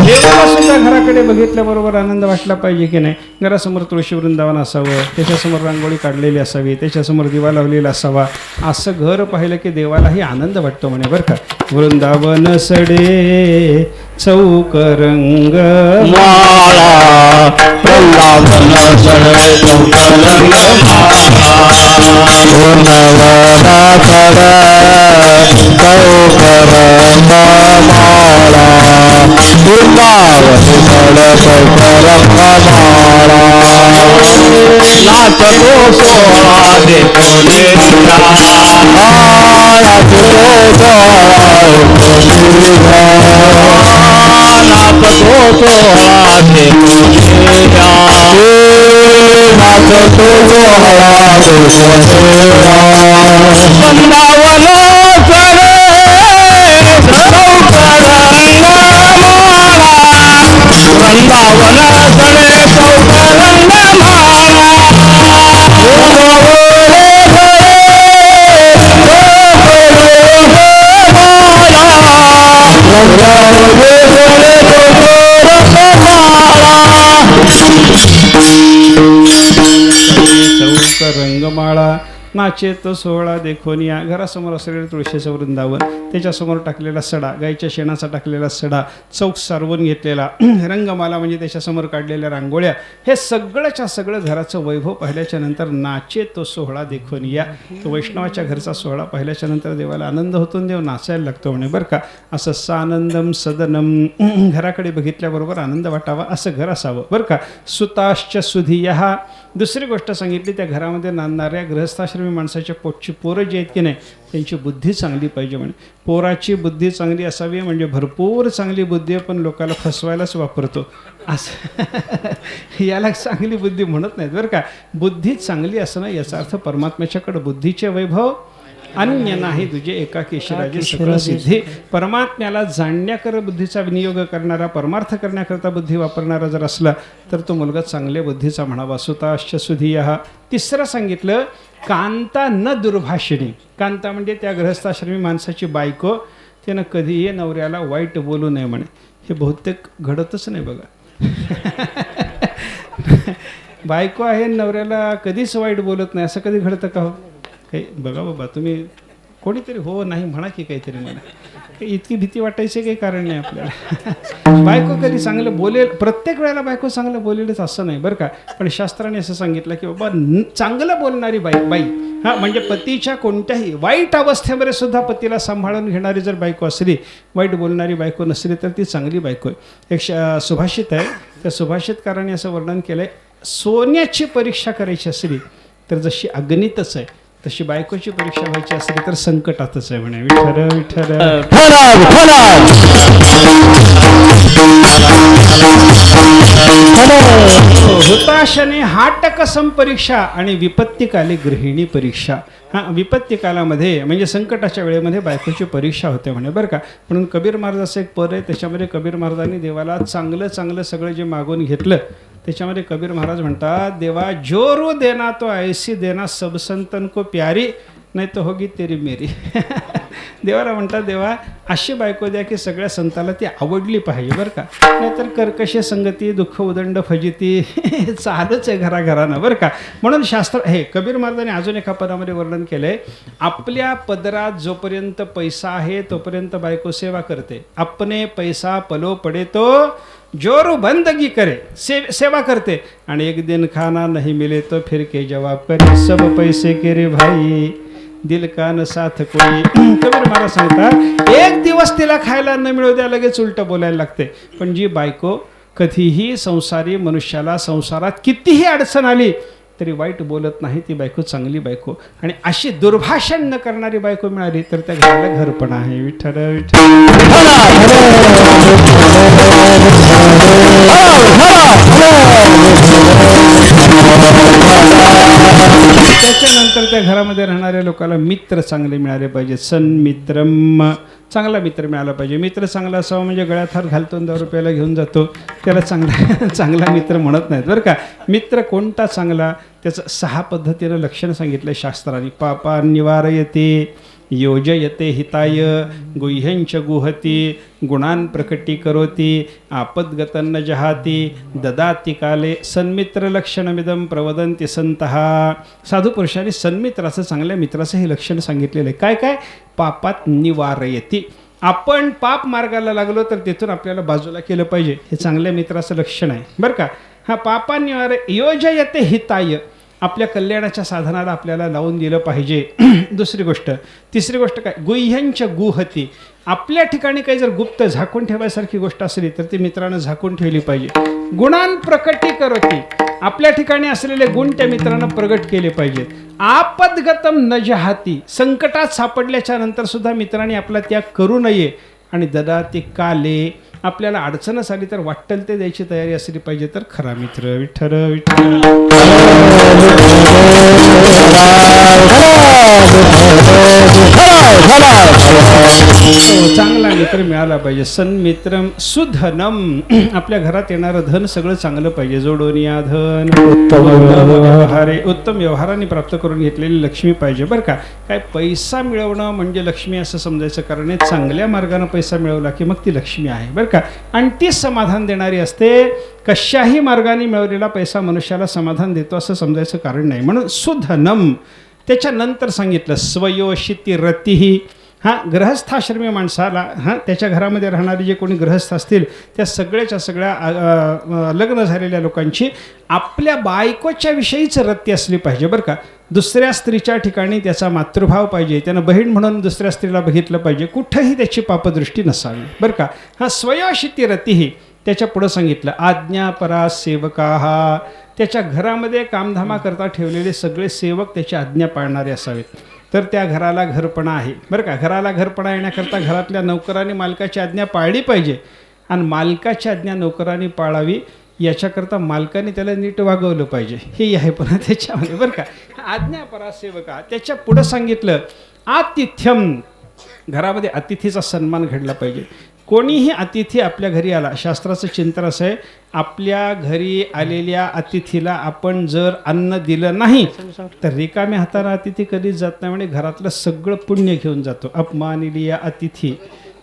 देवाला सुद्धा घराकडे बघितल्याबरोबर आनंद वाटला पाहिजे की नाही. घरासमोर तुळशी वृंदावन असावं, त्याच्यासमोर रांगोळी काढलेली असावी, त्याच्यासमोर दिवा लावलेला असावा. असं घर पाहिलं की देवालाही आनंद वाटतो म्हणे बरं का. वृंदावन सडे चौक रंग माळा वृंदावन सडे चौक रंग वृंदावना सडे चौक रंग माळा वृंदावन सडे चौक रंग माळा नाचतो सोळा देखोने नाचतो सोळा नाचतो सोळा देखोने नाचतो सोळा वृंदावन सडे चौक रंग माळा वृंदावन सडे चौक रंग माळा चौक रंगमाळा नाचे तो सोहळा देखोन या. घरासमोर असलेलं तुळशीचं वृंदावन, त्याच्यासमोर टाकलेला सडा, गाईच्या शेणाचा टाकलेला सडा, चौक सारवून घेतलेला रंगमाला म्हणजे त्याच्यासमोर काढलेल्या रांगोळ्या, हे सगळंच्या सगळं घराचं वैभव पाहिल्याच्या नंतर नाचे तो सोहळा देखोन या. तो वैष्णवाच्या घरचा सोहळा पाहिल्याच्या नंतर देवाला आनंद होतो, देव नाचायला लागतो म्हणे बरं का. असं सानंदम सदनम, घराकडे बघितल्याबरोबर आनंद वाटावा असं घर असावं बरं का. सुताश्च सुधिया. दुसरी गोष्ट सांगितली, त्या घरामध्ये नांदणाऱ्या गृहस्थाश्रमी माणसाच्या पोटची पोरं जी आहेत की नाही त्यांची बुद्धी चांगली पाहिजे म्हणे. पोराची बुद्धी चांगली असावी म्हणजे भरपूर चांगली बुद्धी आहे, पण लोकाला फसवायलाच वापरतो असं याला चांगली बुद्धी म्हणत नाहीत बरं का. बुद्धी चांगली असणं याचा अर्थ परमात्म्याच्याकडे बुद्धीचे वैभव अन्य नाही तुझे एकाकेशराजे सकळ सिद्धी. परमात्म्याला जाणण्याकर बुद्धीचा विनियोग करणारा, परमार्थ करण्याकरता बुद्धी वापरणारा जर असला तर तो मुलगा चांगल्या बुद्धीचा म्हणावा. सुताश्च सुधिया. तिसरं सांगितलं, कांता न दुर्भाषिणी. कांता म्हणजे त्या गृहस्थाश्रमी माणसाची बायको, त्यानं कधीही नवऱ्याला वाईट बोलू नये म्हणे. हे बहुतेक घडतच नाही बघा. बायको आहे नवऱ्याला कधीच वाईट बोलत नाही, असं कधी घडतं का हो? काही बघा बाबा, तुम्ही कोणीतरी हो नाही म्हणा की काहीतरी म्हणा. इतकी भीती वाटायची काही कारण नाही आपल्याला. बायको कधी चांगलं बोलेल, प्रत्येक वेळेला बायको चांगलं बोलेलच असं नाही बरं का. पण शास्त्राने असं सांगितलं की बाबा चांगलं बोलणारी बाई हां, म्हणजे पतीच्या कोणत्याही वाईट अवस्थेमध्ये सुद्धा पतीला सांभाळून घेणारी जर बायको असली, वाईट बोलणारी बायको नसली तर ती चांगली बायको आहे. एक सुभाषित आहे, त्या सुभाषितकाराने असं वर्णन केलं आहे, सोन्याची परीक्षा करायची असली तर जशी अग्नीतच आहे तशी बायकोची परीक्षा व्हायची असली तर संकटातच आहे म्हणे. विठ्ठल विठ्ठल. हुताशने हाटकसम परीक्षा आणि विपत्तिकाली गृहिणी परीक्षा. हां, विपत्तिकालामध्ये म्हणजे संकटाच्या वेळेमध्ये बायकोची परीक्षा होते म्हणे बरं का. म्हणून कबीर महाराजाचं एक पद आहे, त्याच्यामध्ये कबीर महाराजांनी देवाला चांगलं सगळं जे मागून घेतलं त्याच्यामध्ये कबीर महाराज म्हणतात, देवा जो रू देना तो ऐसी देना, सब संतन को प्यारी, नाही तर होगी तेरी मेरी. देवाला म्हणतात, देवा अशी बायको द्या की सगळ्या संताला ती आवडली पाहिजे बरं का. नाहीतर कर्कश संगती दुःख उदंड फजिती चालूच आहे घराघरानं बरं का. म्हणून शास्त्र हे कबीर महाराजांनी अजून एका पदामध्ये वर्णन केलं आहे, आपल्या पदरात जोपर्यंत पैसा आहे तोपर्यंत बायको सेवा करते. अपने पैसा पलो पडे तो जोरू बंदगी करे, सेवा करते. आणि एक दिन खाना नहीं मिले तो फिर के जवाब करे, सब पैसे के रे भाई दिल का न साथ कोई. कबीर महाराज सांगतात, एक दिवस तिला खायला न मिळू द्या लगेच उलट बोलायला लागते. पण जी बायको कधीही संसारी मनुष्याला संसारात कितीही अडचण आली तरी वाईट बोलत नाही, ती बायको चांगली बायको. आणि अशी दुर्भाषण न करणारी बायको मिळाली तर त्या घराला घरपण आहे. विठ्ठल विठ्ठल. त्याच्यानंतर त्या घरामध्ये राहणाऱ्या लोकांना मित्र चांगले मिळाले पाहिजे. सन्मित्रम, चांगला मित्र मिळाला पाहिजे. मित्र चांगला असावा म्हणजे गळ्यात हार घालतो 10 रुपयाला घेऊन जातो त्याला चांगला मित्र म्हणत नाहीत बरं का. मित्र कोणता चांगला त्याचं 6 पद्धतीनं लक्षण सांगितलं शास्त्राने. पापा निवारयते, योजयते हिताय गुह्यंच गुहती गुणान् प्रकटीकरोति आपद्गतं न जहाति ददाति काले सन्मित्रलक्षणमिदं प्रवदन्ति संतः. साधू पुरुषांनी सन्मित्राचं, चांगल्या मित्राचं हे लक्षण सांगितलेलं आहे. काय काय? पापात निवारयति. आपण पाप मार्गाला लागलो तर तिथून आपल्याला बाजूला केलं पाहिजे, हे चांगल्या मित्राचं लक्षण आहे बरं का. हा पापानिवार योजयते हिताय, आपल्या कल्याणाच्या साधनाला आपल्याला लावून दिलं पाहिजे. दुसरी गोष्ट. तिसरी गोष्ट काय? गुह्यंच गुहती, आपल्या ठिकाणी काही जर गुप्त झाकून ठेवायसारखी गोष्ट असली तर ती मित्रानं झाकून ठेवली पाहिजे. गुणान् प्रकटीकरोति, आपल्या ठिकाणी असलेले गुण त्या मित्रानं प्रगट केले पाहिजेत. आपद्गतं न जहाती, संकटात सापडल्याच्या नंतर सुद्धा मित्रांनी आपला त्याग करू नये. आणि ददाति काले, आपल्याला अडचणच आली तर वाटेल ते द्यायची तयारी असली पाहिजे तर खरा मित्र. विठ्ठल विठ्ठल. चांगला मित्र मिळाला पाहिजे. सन्मित्रम सुधनम, आपल्या घरात येणारं धन सगळं चांगलं पाहिजे. जोडोनिया धन उत्तम व्यवहारे, उत्तम व्यवहाराने प्राप्त करून घेतलेली लक्ष्मी पाहिजे बरं का. काय पैसा मिळवणं म्हणजे लक्ष्मी असं समजायचं कारण आहे. चांगल्या मार्गाने पैसा मिळवला की मग ती लक्ष्मी आहे बरं का. आणि ती समाधान देणारी असते. कशाही मार्गाने मिळवलेला पैसा मनुष्याला समाधान देतो असं समजायचं कारण नाही. म्हणून सुधनम. त्याच्यानंतर सांगितलं स्वयोषिती रतीही. हां, गृहस्थाश्रमी माणसाला, हां, त्याच्या घरामध्ये राहणारे जे कोणी गृहस्थ असतील त्या सगळ्याच्या सगळ्या लग्न झालेल्या लोकांची आपल्या बायकोच्या विषयीच रती असली पाहिजे बरं का. दुसऱ्या स्त्रीच्या ठिकाणी त्याचा मातृभाव पाहिजे, त्यानं बहीण म्हणून दुसऱ्या स्त्रीला बघितलं पाहिजे, कुठंही त्याची पापदृष्टी नसावी बरं का. हां, स्वयोषिती रतीही. त्याच्या पुढं सांगितलं आज्ञापरा सेवकाहा, त्याच्या घरामध्ये कामधामा करता ठेवलेले सगळे सेवक त्याची आज्ञा पाळणारे असावेत तर त्या घराला घरपणा आहे बरं का. घराला घरपणा येण्याकरता घरातल्या नौकरांनी मालकाची आज्ञा पाळली पाहिजे. आणि मालकाची आज्ञा नौकरांनी पाळावी याच्याकरता मालकाने त्याला नीट वागवलं पाहिजे, हे आहे पुन्हा त्याच्यामध्ये बरं का. आज्ञापरा सेवका. त्याच्या पुढं सांगितलं आतिथ्यम, घरामध्ये अतिथीचा सन्मान घडला पाहिजे. कोणीही अतिथी आपल्या घरी आला, शास्त्राचं चिंतन असं आहे, आपल्या घरी आलेल्या अतिथीला आपण जर अन्न दिलं नाही तर रिकाम्या हाताने अतिथी कधीच जात नाही. म्हणजे घरातलं सगळं पुण्य घेऊन जातो. अपमानिलिया अतिथी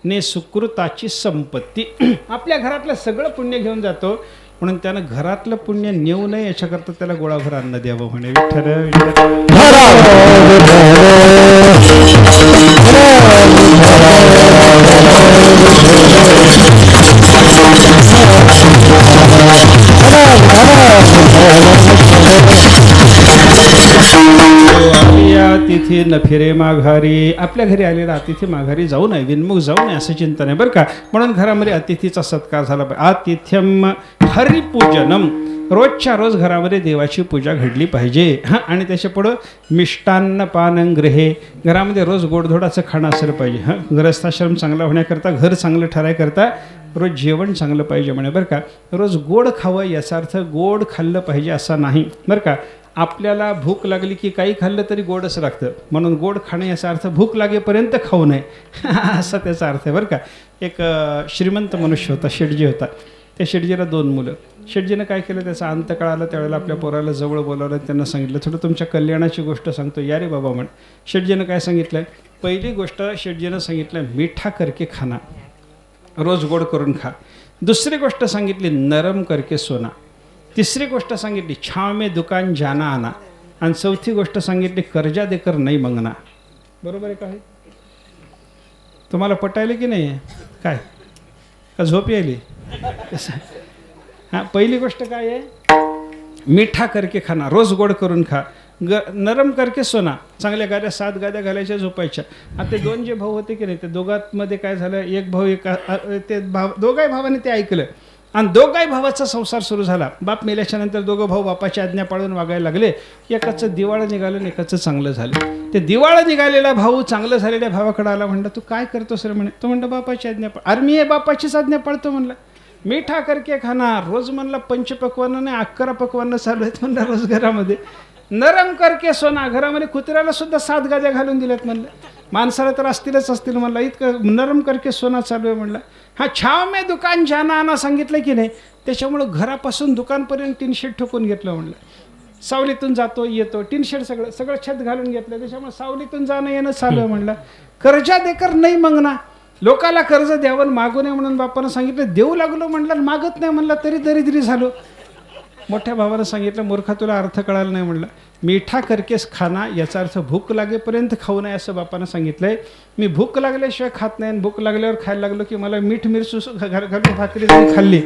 ने सुकृताची संपत्ती, आपल्या घरातलं सगळं पुण्य घेऊन जातो. म्हणून त्यानं घरातलं पुण्य नेऊ नये याच्याकरता त्याला गोळाभर अन्न द्यावं म्हणे. विठ्ठल अतिथी न फिरे माघारी, आपल्या घरी आलेला अतिथी माघारी जाऊ नये, विनमुख जाऊ नये असं चिंतन आहे बरं का. म्हणून घरामध्ये अतिथीचा सत्कार झाला पाहिजे. आतिथ्यम हरिपूजनम, रोजच्या रोज घरामध्ये देवाची पूजा घडली पाहिजे. हां, आणि त्याच्या पुढं मिष्टान्न पानं गृहे, घरामध्ये रोज गोडधोडाचं खाणं असलं पाहिजे. हां, गृहस्थाश्रम चांगला होण्याकरता, घर चांगलं ठरायकरता रोज जेवण चांगलं पाहिजे म्हणे बरं का. रोज गोड खावं याचा अर्थ गोड खाल्लं पाहिजे असा नाही बरं का. आपल्याला भूक लागली की काही खाल्लं तरी गोडच लागतं, म्हणून गोड खाणं याचा अर्थ भूक लागेपर्यंत खाऊ नये असा त्याचा अर्थ आहे बरं का. एक श्रीमंत मनुष्य होता, शेटजी होता. त्या शेटजीला 2 मुलं. शेटजीनं काय केलं, त्याचा अंत काळाला त्यावेळेला आपल्या पोराला जवळ बोलावलं, त्यांना सांगितलं थोडं तुमच्या कल्याणाची गोष्ट सांगतो, या रे बाबा म्हण. शेटजीनं काय सांगितलं, पहिली गोष्ट शेटजीनं सांगितलं मिठा करके खाना, रोज गोड करून खा. दुसरी गोष्ट सांगितली नरम करके सोना. तिसरी गोष्ट सांगितली छाव में दुकान जाना आना. आणि चौथी गोष्ट सांगितली कर्जा देकर नाही मंगना. बरोबर आहे का? तुम्हाला पटायला की नाही काय, का झोप यायली? हां, पहिली गोष्ट काय आहे, मिठा करके खाना, रोज गोड करून खा. नरम करके सोना, चांगल्या गाद्या 7 गाद्या घालायच्या झोपायच्या. आता ते 2 जे भाऊ होते की नाही, ते दोघांमध्ये काय झालं, एक भाऊ ते दोघाही भावाने ते ऐकलं आणि दोघाही भावाचा संसार सुरू झाला. बाप मेल्याच्या नंतर दोघं भाऊ बापाची आज्ञा पाळून वागायला लागले. एकाचं दिवाळं निघालं आणि एकाचं चांगलं झालं. ते दिवाळं निघालेला भाऊ चांगलं झालेल्या भावाकडे आला, म्हणलं तू काय करतोस रे म्हणे. तो म्हणलं बापाची आज्ञा पाळ. अरे मी हे बापाचीच आज्ञा पाळतो म्हणलं. मिठा करके खाना, रोज म्हणलं 5 पक्वानं नाही 11 पक्वानं चालू आहेत म्हणलं रोज घरामध्ये. नरम करके सोना, घरामध्ये कुत्र्याला सुद्धा 7 गाद्या घालून दिल्यात म्हणलं. माणसाला तर असतील म्हणलं, इतकं नरम करके सोना चालू आहे म्हणलं. हा छाव में दुकान जाना आना सांगितलं की नाही, त्याच्यामुळं घरापासून दुकानपर्यंत 3 शेड ठोकून घेतलं म्हणलं. सावलीतून जातो येतो, टीनशेड सगळं सगळं छत घालून घेतलं, त्याच्यामुळे सावलीतून जाणं येणं चालू आहे. म्हणलं कर्जा देकर नाही मंगना, लोकाला कर्ज द्यावं मागू नये म्हणून बापानं सांगितलं. देऊ लागलो म्हणलं, मागत नाही म्हणलं तरी दरिद्री झालो. मोठ्या भावानं सांगितलं, मूर्खा तुला अर्थ कळाला नाही. म्हणलं मिठा करकेस खाना, याचा अर्थ भूक लागेपर्यंत खाऊ नये असं बापानं सांगितलंय. मी भूक लागल्याशिवाय खात नाही, आणि भूक लागल्यावर खायला लागलो की मला मीठ मिरचू घालून भाकरी जरी खाल्ली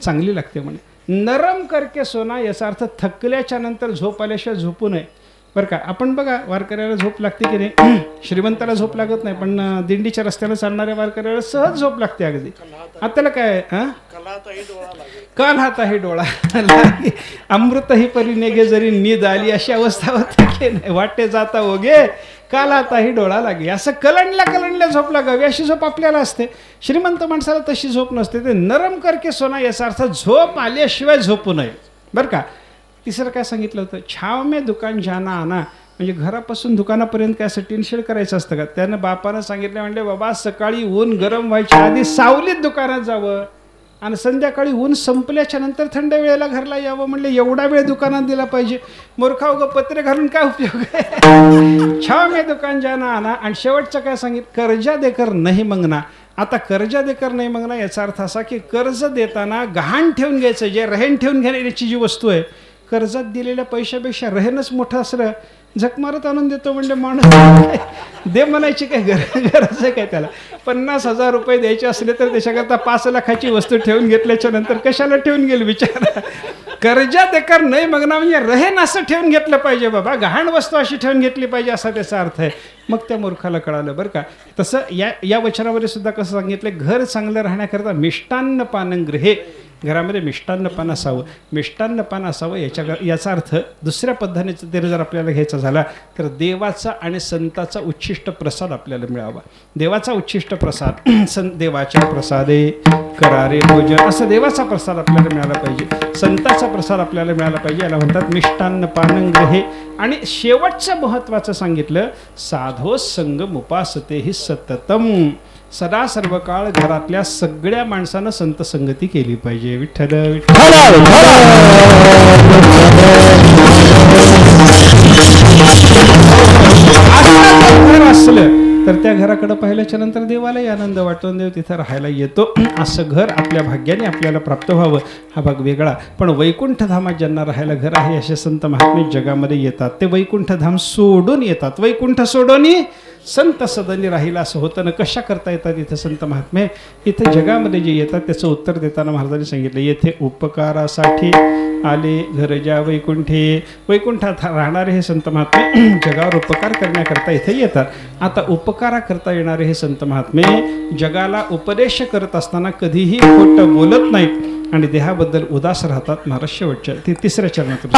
चांगली लागते म्हणे. नरम करके सोना, याचा अर्थ थकल्याच्या नंतर झोप आल्याशिवाय झोपू नये. बरं का, आपण बघा वारकऱ्याला झोप लागते की नाही, श्रीमंताला झोप लागत नाही, पण दिंडीच्या रस्त्याला चालणाऱ्या वारकऱ्याला सहज झोप लागते अगदी. आता त्याला काय काल हात आहे डोळा लागे, अमृत ही परी नेगे जरी नीद आली, अशी अवस्था होती की नाही. वाटे जाता ओगे काल आता ही डोळा लागे, असं कलंडल्या झोप लागावी अशी झोप आपल्याला असते. श्रीमंत माणसाला तशी झोप नसते. ते नरम करके सोना, याचा अर्थ झोप आल्याशिवाय झोपू नये. बरं का, तिसरं काय सांगितलं होतं, छाव में दुकान जाना आना, म्हणजे घरापासून दुकानापर्यंत काय असं टीनशेड करायचं असतं का. त्यानं बापानं सांगितलं, म्हणजे बाबा सकाळी ऊन गरम व्हायच्या आधी सावलीत दुकानात जावं, आणि संध्याकाळी ऊन संपल्याच्या नंतर थंड वेळेला घरला यावं. म्हणले एवढा वेळ दुकानात दिला पाहिजे. मूर्खा उगं पत्रे घालून काय उपयोग आहे. छाव में दुकान जाना आना. आणि शेवटचं काय सांगितलं, कर्जा देकर नाही मंगना. आता कर्जा देकर नाही मंगना याचा अर्थ असा की कर्ज देताना गहाण ठेवून घ्यायचं, जे रहेन ठेवून घेण्याची जी वस्तू आहे, कर्जात दिलेल्या पैशापेक्षा रहेनच मोठं असलं, झक मारत आणून देतो म्हणजे माणूस दे म्हणायची काय गरज आहे काय. त्याला 50,000 रुपये द्यायचे असले तर त्याच्याकरता 5 लाखाची वस्तू ठेवून घेतल्याच्या नंतर कशाला ठेवून गेल बिचारा. कर्जा देकर नाही मंगना म्हणजे रहेन असं ठेवून घेतलं पाहिजे बाबा, गहाण वस्तू अशी ठेवून घेतली पाहिजे असा त्याचा अर्थ आहे. मग त्या मूर्खाला कळालं. बरं का, तसं या वचनामध्ये सुद्धा कसं सांगितलं, घर चांगलं राहण्याकरता मिष्टान्न पानं गृहे, घरामध्ये मिष्टान्नपान असावं. मिष्टान्नपान असावं याचा अर्थ दुसऱ्या पद्धतीने ते जर आपल्याला घ्यायचा झाला तर देवाचा आणि संताचा उच्छिष्ट प्रसाद आपल्याला मिळावा. देवाचा उच्छिष्ट प्रसाद, देवाच्या प्रसादे करारे भोजन, असं देवाचा प्रसाद आपल्याला मिळाला पाहिजे, संताचा प्रसाद आपल्याला मिळाला पाहिजे. याला म्हणतात मिष्टान्नपान गृहे. आणि शेवटचं महत्त्वाचं सांगितलं, साधो संगम उपासते ही सततम, सदा सर्व काळ घरातल्या सगळ्या माणसानं संत संगती केली पाहिजे. विठ्ठल असलं तर त्या घराकडे पाहिल्याच्या नंतर देवालाही आनंद वाटतो, देव तिथं राहायला येतो. असं घर आपल्या भाग्याने आपल्याला प्राप्त व्हावं हा भाग वेगळा. पण वैकुंठ धामात ज्यांना राहायला घर आहे असे संत महात्मे जगामध्ये येतात. ते वैकुंठ धाम सोडून येतात. वैकुंठ सोडून संत सदनी राहिला असं होतं ना. कशा करता येतात इथं संत महात्मे? इथं जगामध्ये जे येतात त्याचं उत्तर देताना महाराजांनी सांगितलं, येथे उपकारासाठी आले घर ज्या वैकुंठे. वैकुंठात राहणारे हे संत महात्मे जगावर उपकार करण्याकरता इथे येतात. आता उपकारा करता येणारे हे संत महात्मे जगाला उपदेश करत असताना कधीही खोटं बोलत नाहीत आणि देहाबद्दल उदास राहतात. महाराज शेवटच्या तिसऱ्या चरणातून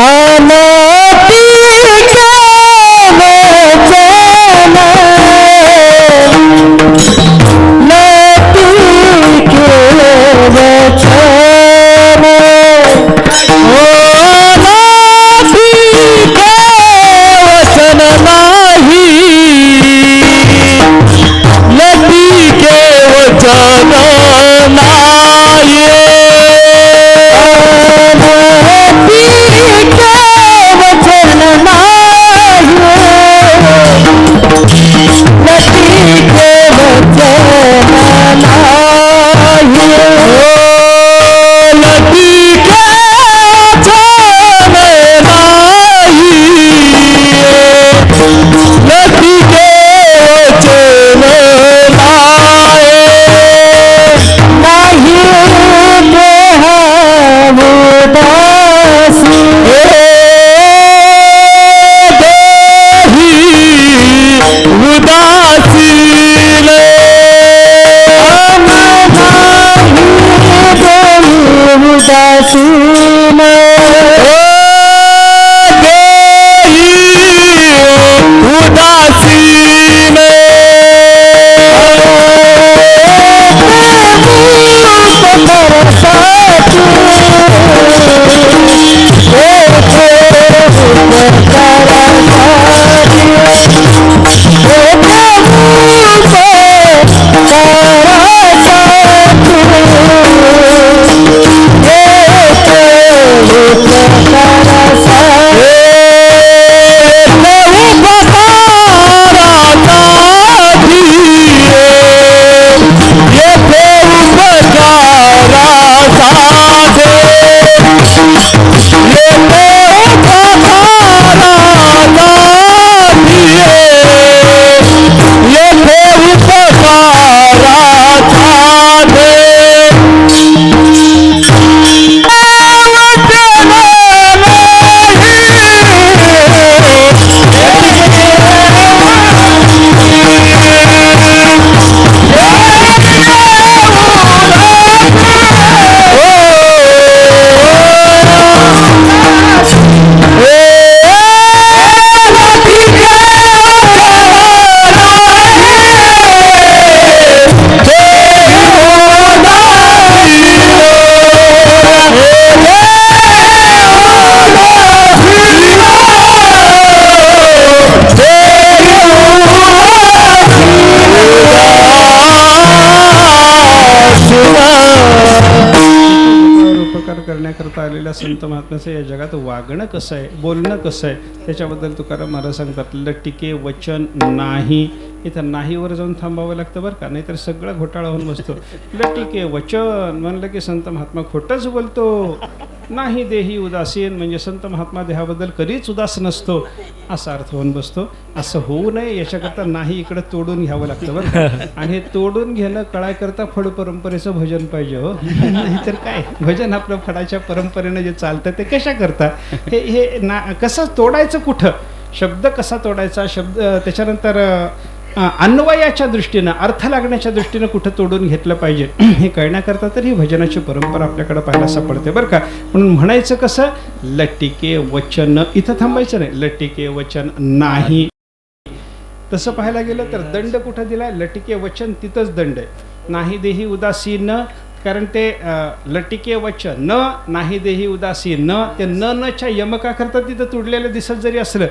वचन करण्याकरता आलेल्या संत महात्म्याचं या जगात वागणं कसं आहे, बोलणं कसं आहे, त्याच्याबद्दल तुकाराम महाराज सांगतात, लटिके वचन नाही. इथं नाहीवर जाऊन थांबावं लागतं बरं का, नाहीतर सगळं घोटाळा होऊन बसतो. लटिके वचन म्हणलं की संत महात्मा खोटंच बोलतो. नाही देही उदासीन म्हणजे संत महात्मा देहाबद्दल कधीच उदास नसतो असा अर्थ होऊन बसतो. असं होऊ नये याच्याकरता नाही इकडं तोडून घ्यावं लागतं बरं का. आणि हे तोडून घेणं कळायकरता फड परंपरेचं भजन पाहिजे हो. नाहीतर काय भजन आपलं फडाच्या परंपरेनं जे चालतं ते कशा करता, हे ना कसं तोडायचं, कुठं शब्द कसा तोडायचा, शब्द त्याच्यानंतर अन्वयाच्या दृष्टीनं अर्थ लागण्याच्या दृष्टीनं कुठं तोडून घेतलं पाहिजे हे कळण्याकरता तर ही भजनाची परंपरा आपल्याकडे पाहायला सापडते बरं का. म्हणून म्हणायचं कसं, लटिके वचन, इथं थांबायचं नाही, लटिके वचन नाही. तसं पाहायला गेलं तर दंड कुठं दिलाय, लटिके वचन तिथंच दंड आहे. नाही देही उदासीन, कारण ते लटिके वचन न नाही देही उदासीन न, ते नच्या यमका करता तिथं तुडलेलं दिसत जरी असलं,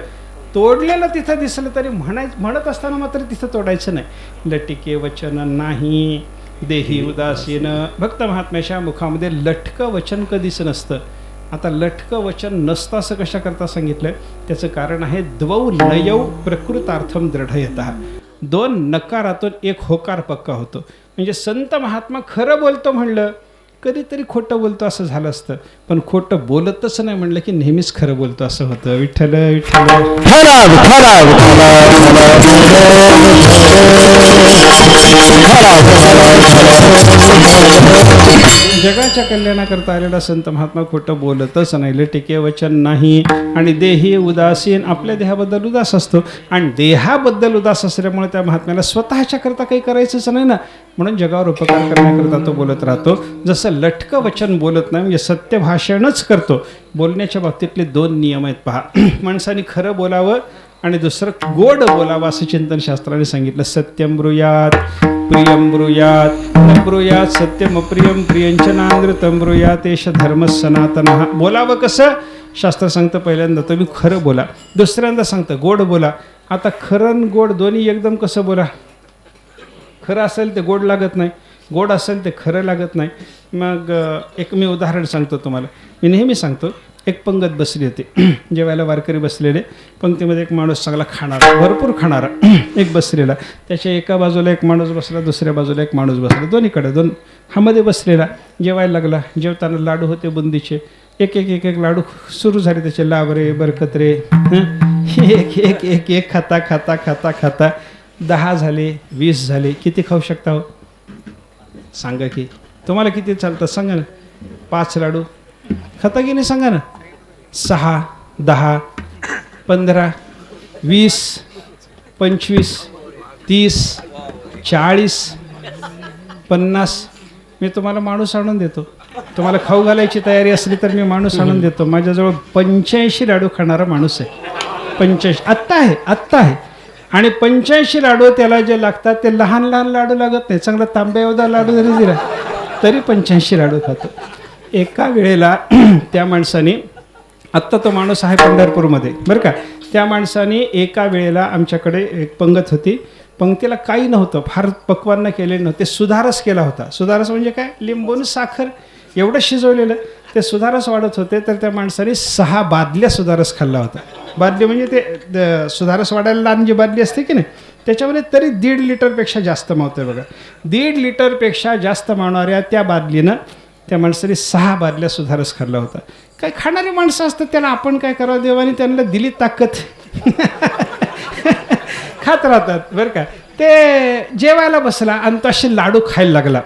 तोडलेलं तिथं दिसलं तरी म्हणत असताना मात्र तिथं तोडायचं नाही. लटिके वचन नाही देही उदासीन. भक्त महात्म्याच्या मुखामध्ये लटकं वचन कधीच नसतं. आता लटकं वचन नसतं असं कशा करता सांगितलं, त्याचं कारण आहे द्वौ नयौ प्रकृतार्थम दृढयतः. दोन नकारातून एक होकार पक्का होतो. म्हणजे संत महात्मा खरं बोलतो म्हणलं कधीतरी खोटं बोलतो असं झालं असतं, पण खोटं बोलतच नाही म्हणलं की नेहमीच खरं बोलतो असं होतं. विठ्ठल विठ्ठल जगाच्या कल्याणाकरता आलेला संत महात्मा खोटं बोलतच नाही. लटिके वचन नाही. आणि देही उदासीन, आपल्या देहाबद्दल उदास असतो आणि देहाबद्दल उदास असल्यामुळे त्या महात्म्याला स्वतःच्या करता काही करायचंच नाही ना, म्हणून जगावर उपकार करण्याकरता तो बोलत राहतो. जसं लटकं वचन बोलत नाही म्हणजे सत्य भाषणच करतो. बोलण्याच्या बाबतीतले दोन नियम आहेत पहा. माणसाने खरं बोलावं आणि दुसरं गोड बोलावं असं चिंतनशास्त्राने सांगितलं. सत्यम ब्रूयात प्रियम ब्रूयात न ब्रूयात सत्यम अप्रियम प्रियंच नानृतम ब्रूयात एष धर्म सनातन. बोलावं कसं, शास्त्र सांगतं पहिल्यांदा तुम्ही खरं बोला, दुसऱ्यांदा सांगतं गोड बोला. आता खरं गोड दोन्ही एकदम कसं बोला, खरं असेल ते गोड लागत नाही, गोड असेल ते खरं लागत नाही. मग एक मी उदाहरण सांगतो तुम्हाला, मी नेहमी सांगतो. एक पंगत बसली होती, जेवायला वारकरी बसलेले, पंक्तीमध्ये एक माणूस चांगला खाणारा, भरपूर खाणारा एक बसलेला, त्याच्या एका बाजूला एक माणूस बसला, दुसऱ्या बाजूला एक माणूस बसला, दोन्हीकडे दोन हा मध्ये बसलेला. जेवायला लागला, जेवताना लाडू होते बुंदीचे, एक एक एक एक लाडू सुरू झाले त्याचे, लावरे बरकतरे, एक एक एक एक खाता खाता खाता खाता 10 झाले, 20 झाले. किती खाऊ शकता हो सांगा की, तुम्हाला किती चालतं सांगा ना. 5 लाडू खाता की नाही सांगा ना. 6, 10, 15, 20, 25, 30, 40, 50. मी तुम्हाला माणूस आणून देतो, तुम्हाला खाऊ घालायची तयारी असली तर मी माणूस आणून देतो. माझ्याजवळ 85 लाडू खाणारा माणूस आहे. 85 आत्ता आहे. आणि 85 लाडू त्याला जे लागतात ते लहान लहान लाडू लागत नाही. चांगला तांब्या एवढा लाडू जरी दिला तरी 85 लाडू खातो एका वेळेला. त्या माणसाने, आत्ता तो माणूस आहे पंढरपूरमध्ये बरं का, त्या माणसाने एका वेळेला आमच्याकडे एक पंगत होती, पंक्तीला काही नव्हतं, फार पक्वान्न केलेलं नव्हते, सुधारस केला होता. सुधारस म्हणजे काय, लिंबून साखर एवढं शिजवलेलं ते सुधारस वाढत होते. तर त्या माणसाने 6 बादल्या सुधारस खाल्ला होता. बादली म्हणजे ते सुधारस वाढायला लहान जी बादली असते की नाही, त्याच्यामध्ये तरी 1.5 लिटरपेक्षा जास्त मावते बघा. 1.5 लिटरपेक्षा जास्त मावणाऱ्या त्या बादलीनं त्या माणसाने 6 बादल्या सुधारस खाल्ला होता. काय खाणारी माणसं असतात, त्याला आपण काय करावं, देवाने त्यांना दिली ताकद खात राहतात बरं का. ते जेवायला बसला आणि तो असे लाडू खायला लागला.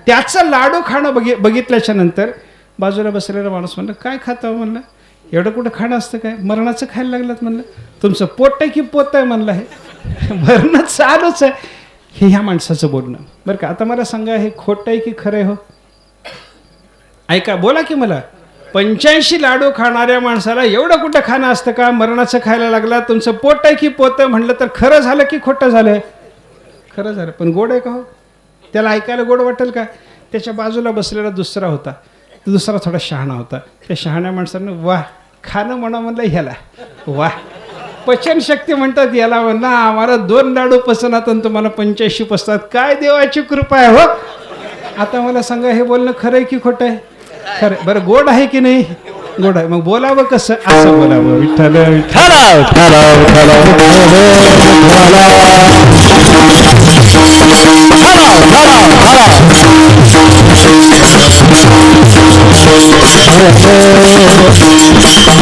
त्याचं लाडू खाणं बघितल्याच्या नंतर बाजूला बसलेला माणूस म्हणलं, काय खातं म्हणलं, एवढं कुठं खाणं असतं काय, मरणाचं खायला लागलात म्हणलं, तुमचं पोट आहे की पोत आहे म्हणलं, हे मरणं चालूच आहे. हे ह्या माणसाचं बोलणं बरं का. आता मला सांगा, हे खोटं आहे की खरं आहे हो, ऐका बोला की मला. 85 लाडू खाणाऱ्या माणसाला एवढं कुठं खाणं असतं का, मरणाचं खायला लागला, तुमचं पोट आहे की पोत आहे म्हणलं तर खरं झालं की खोटं झालं, खरं झालं. पण गोड आहे का हो, त्याला ऐकायला गोड वाटेल का. त्याच्या बाजूला बसलेला दुसरा होता, दुसरा थोडा शहाणा होता. त्या शहाण्या माणसानं वाह खाणं म्हणलं ह्याला, वाह पचनशक्ती म्हणतात याला, म्हणलं आम्हाला 2 लाडू पसंत आणि तुम्हाला 85 पसतात, काय देवाची कृपा आहे हो. आता मला सांगा, हे बोलणं खरं आहे की खोटं आहे, खरं बरं गोड आहे की नाही गोड आहे मग बोलावं कसं असं बोलावं विठ्ठल विठ्ठल ठराव ठराव ठराव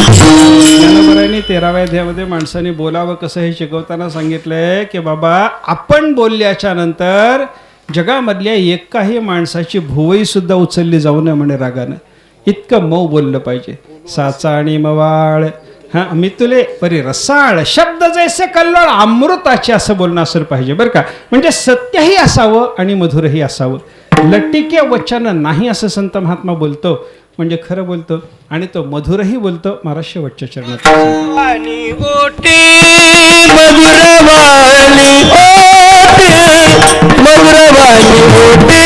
ज्ञानोबरायांनी 13व्या अध्यायामध्ये माणसाने बोलावं कसं हे शिकवताना सांगितलंय की बाबा आपण बोलल्याच्या नंतर जगामधल्या एकाही माणसाची भुवई सुद्धा उचलली जाऊ नये म्हणे रागानं इतकं मऊ बोललं पाहिजे साचा आणि मवाळ हा मी तुले परी रसाळ शब्द जैसे कल्लोळ अमृताचे असं बोलणं असलं पाहिजे बरं का म्हणजे सत्यही असावं आणि मधुरही असावं लट्टिके वचन नाही असं संत महात्मा बोलतो म्हणजे खरं बोलतो आणि तो मधुरही बोलतो महाराज शेवटच्या चरणात आणि ओटी मधुरवाणी ओटी मधुरवाणी ओटी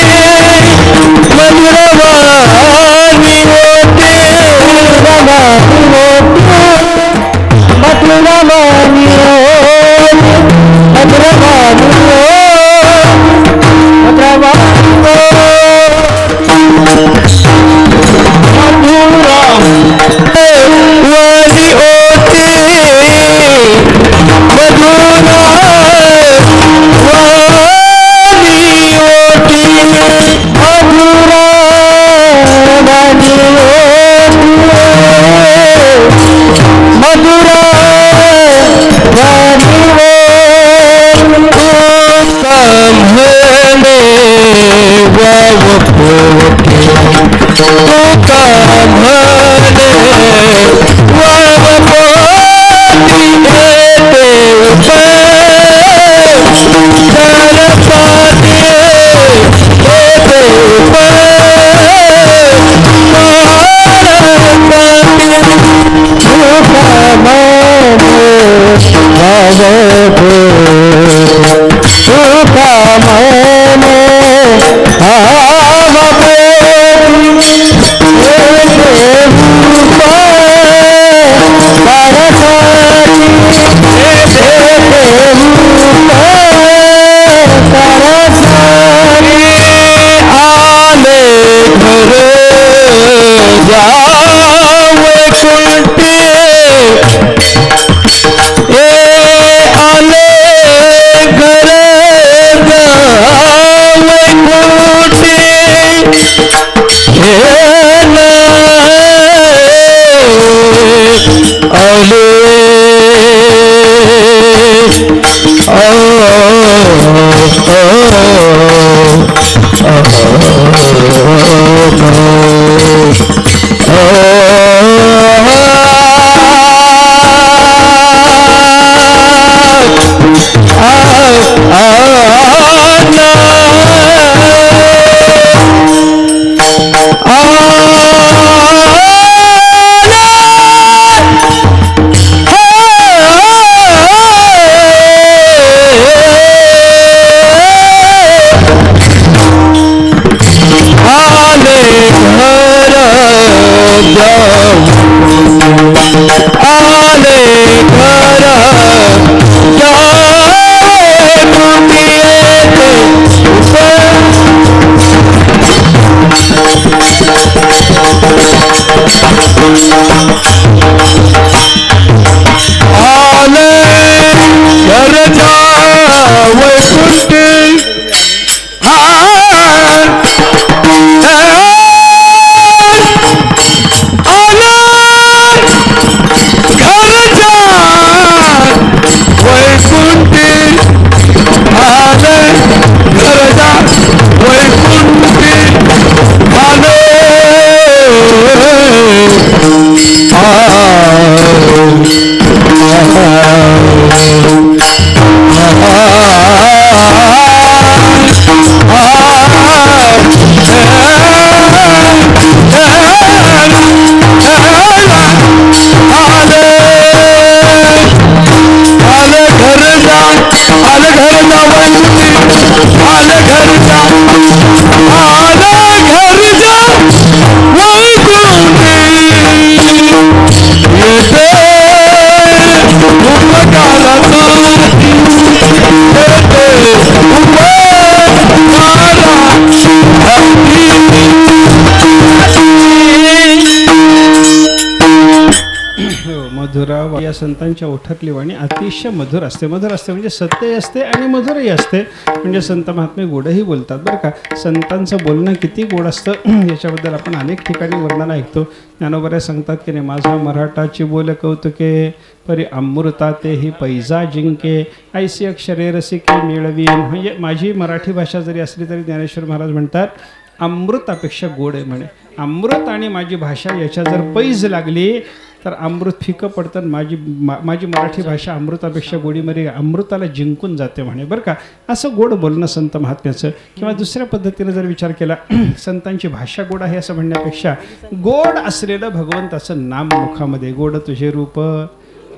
मधुरवाणी ओटी मधुरवाणी मधुरा या संतांच्या ओठातली वाणी अतिशय मधुर असते. मधुर असते म्हणजे सत्यही असते आणि मधुरही असते. म्हणजे संत महात्मे गोडही बोलतात बरं का. संतांचं बोलणं किती गोड असतं याच्याबद्दल आपण अनेक ठिकाणी वर्णन ऐकतो. ज्ञानोबा सांगतात की नाही, माझा मराठाची बोल कौतुके परी अमृता तेही पैजा जिंके ऐसी अक्षरे रसिके मिळवीन. म्हणजे माझी मराठी भाषा जरी असली तरी ज्ञानेश्वर महाराज म्हणतात अमृतापेक्षा गोड आहे म्हणे. अमृत आणि माझी भाषा याच्या जर पैज लागली तर अमृत फिकं पडतं. माझी मराठी भाषा अमृतापेक्षा गोडीमध्ये अमृताला जिंकून जाते म्हणे बरं का. असं गोड बोलणं संत महात्म्याचं. किंवा दुसऱ्या पद्धतीनं जर विचार केला, संतांची भाषा गोड आहे असं म्हणण्यापेक्षा गोड असलेलं भगवंताचं नाम मुखामध्ये. गोड तुझे रूप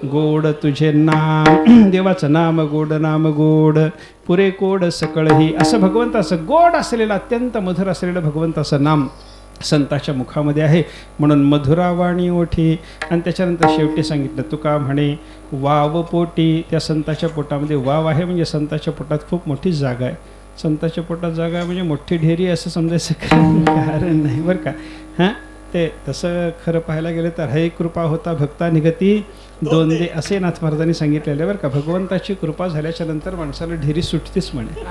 गोड तुझे नाम, देवाचं नाम गोड पुरे कोड सकळही, असं भगवंताचं गोड असलेलं अत्यंत मधुर असलेलं भगवंताचं नाम संताच्या मुखामध्ये आहे. म्हणून मधुरावाणी ओठी. आणि त्याच्यानंतर शेवटी सांगितलं तुका म्हणे वाव पोटी. त्या संताच्या पोटामध्ये वाव आहे म्हणजे संताच्या पोटात खूप मोठी जागा आहे. संताच्या पोटात जागा आहे म्हणजे मोठी ढेरी असं समजायचं कारण नाही बरं का. हां, ते तसं खरं पाहायला गेलं तर हे कृपा होता भक्ता निगती दोनदे असे नाथ महाराजांनी सांगितलेले बरं का. भगवंताची कृपा झाल्याच्या नंतर माणसाला ढेरी सुटतेच म्हणे.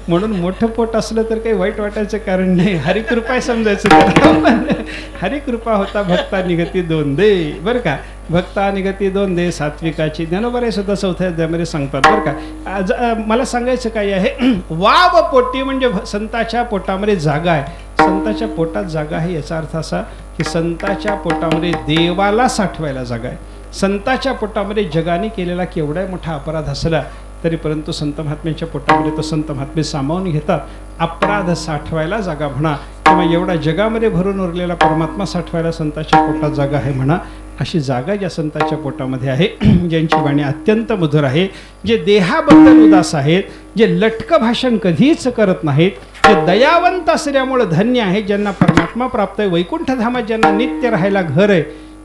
म्हणून मोठं पोट असलं तर काही वाईट वाटायचं कारण नाही. हरिकृपा समजायचं त्याला. हरिकृपा होता भक्ता निगती दोनदे बरं का. भक्ता निगती दोनदे सात्विकाची. ज्ञानोबा सुद्धा चौथ्या अध्यायामध्ये सांगतात बरं का. मला सांगायचं काय आहे, वाव पोटी म्हणजे संताच्या पोटामध्ये जागा आहे. संताच्या पोटात जागा आहे याचा अर्थ असा की संताच्या पोटामध्ये देवाला साठवायला जागा आहे. संताच्या पोटामध्ये जगाने केलेला केवढा मोठा अपराध असला तरी परंतु संत महात्म्यांच्या पोटामध्ये तो संत महात्मे सामावून घेतात. अपराध साठवायला जागा म्हणा किंवा एवढा जगामध्ये भरून उरलेला परमात्मा साठवायला संताच्या पोटात जागा आहे म्हणा. अशी जागा ज्या संताच्या पोटामध्ये आहे, ज्यांची वाणी अत्यंत मधुर आहे, जे देहाबद्दल उदास आहेत, जे लटकं भाषण कधीच करत नाहीत, जे दयावंत असल्यामुळं धन्य आहे, ज्यांना परमात्मा प्राप्त आहे, वैकुंठधामात ज्यांना नित्य राहायला घर आहे,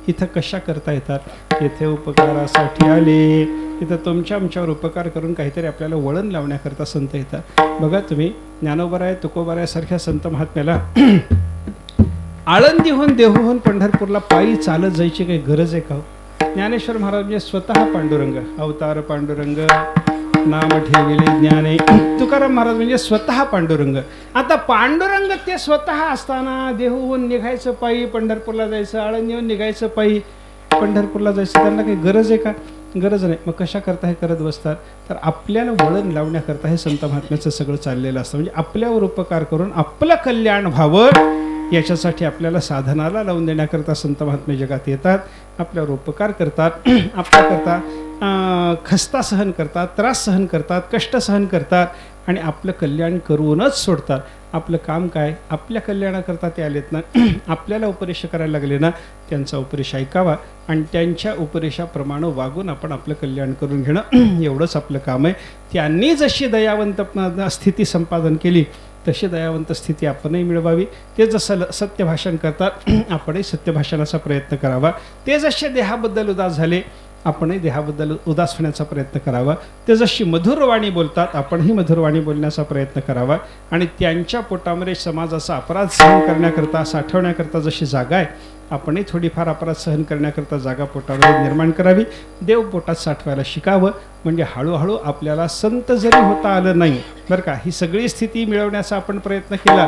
इथं कशा करता येतात. येथे उपकारासाठी आले. इथं तुमच्या आमच्यावर उपकार करून काहीतरी आपल्याला वळण लावण्याकरता संत येतात. बघा तुम्ही ज्ञानोबराय तुकोबारायासारख्या संत महात्म्याला आळंदीहून देहूहून पंढरपूरला पायी चालत जायची काही गरज आहे का. ज्ञानेश्वर महाराज म्हणजे स्वतः पांडुरंग, अवतार पांडुरंग, नाम ठेविले ज्ञाने. तुकाराम महाराज म्हणजे स्वतः पांडुरंग. आता पांडुरंग ते स्वतः असताना देहूहून निघायचं पायी पंढरपूरला जायचं, आळंदीहून निघायचं पायी पंढरपूरला जायचं, त्यांना काही गरज आहे का. गरज नाही. मग कशा करता हे करत बसतात. तर आपल्याला वळण लावण्याकरता हे संत महात्म्याचं सगळं चाललेलं असतं. म्हणजे आपल्यावर उपकार करून आपलं कल्याण व्हावं याच्यासाठी आपल्याला साधनाला लावून देण्याकरता संत महात्मे जगात येतात. आपल्यावर उपकार करतात, आपल्याकरता खस्ता सहन करतात, त्रास सहन करतात, कष्ट सहन करतात आणि आपलं कल्याण करूनच सोडतात. आपलं काम काय, आपल्या कल्याणाकरता ते आलेत ना. आपल्याला उपदेश करायला लागले ना, त्यांचा उपदेश ऐकावा आणि त्यांच्या उपदेशाप्रमाणे वागून आपण आपलं कल्याण करून घेणं एवढंच आपलं काम आहे. त्यांनी जशी दयावंत स्थिती संपादन केली तशी दयावंत स्थिती आपणही मिळवावी. ते जसं सत्य भाषण करतात आपणही सत्य भाषणाचा प्रयत्न करावा. ते जसे देहाबद्दल उदास झाले आपणही देहाबद्दल उदास होण्याचा प्रयत्न करावा. ते जशी मधुरवाणी बोलतात आपणही मधुरवाणी बोलण्याचा प्रयत्न करावा. आणि त्यांच्या पोटामध्ये समाजाचा अपराध सहन करण्याकरता साठवण्याकरता जशी जागा आहे आपणही थोडीफार अपराध सहन करण्याकरता जागा पोटामध्ये निर्माण करावी. देव पोटात साठवायला शिकावं. म्हणजे हळूहळू आपल्याला संत जरी होता आलं नाही बरं का, ही सगळी स्थिती मिळवण्याचा आपण प्रयत्न केला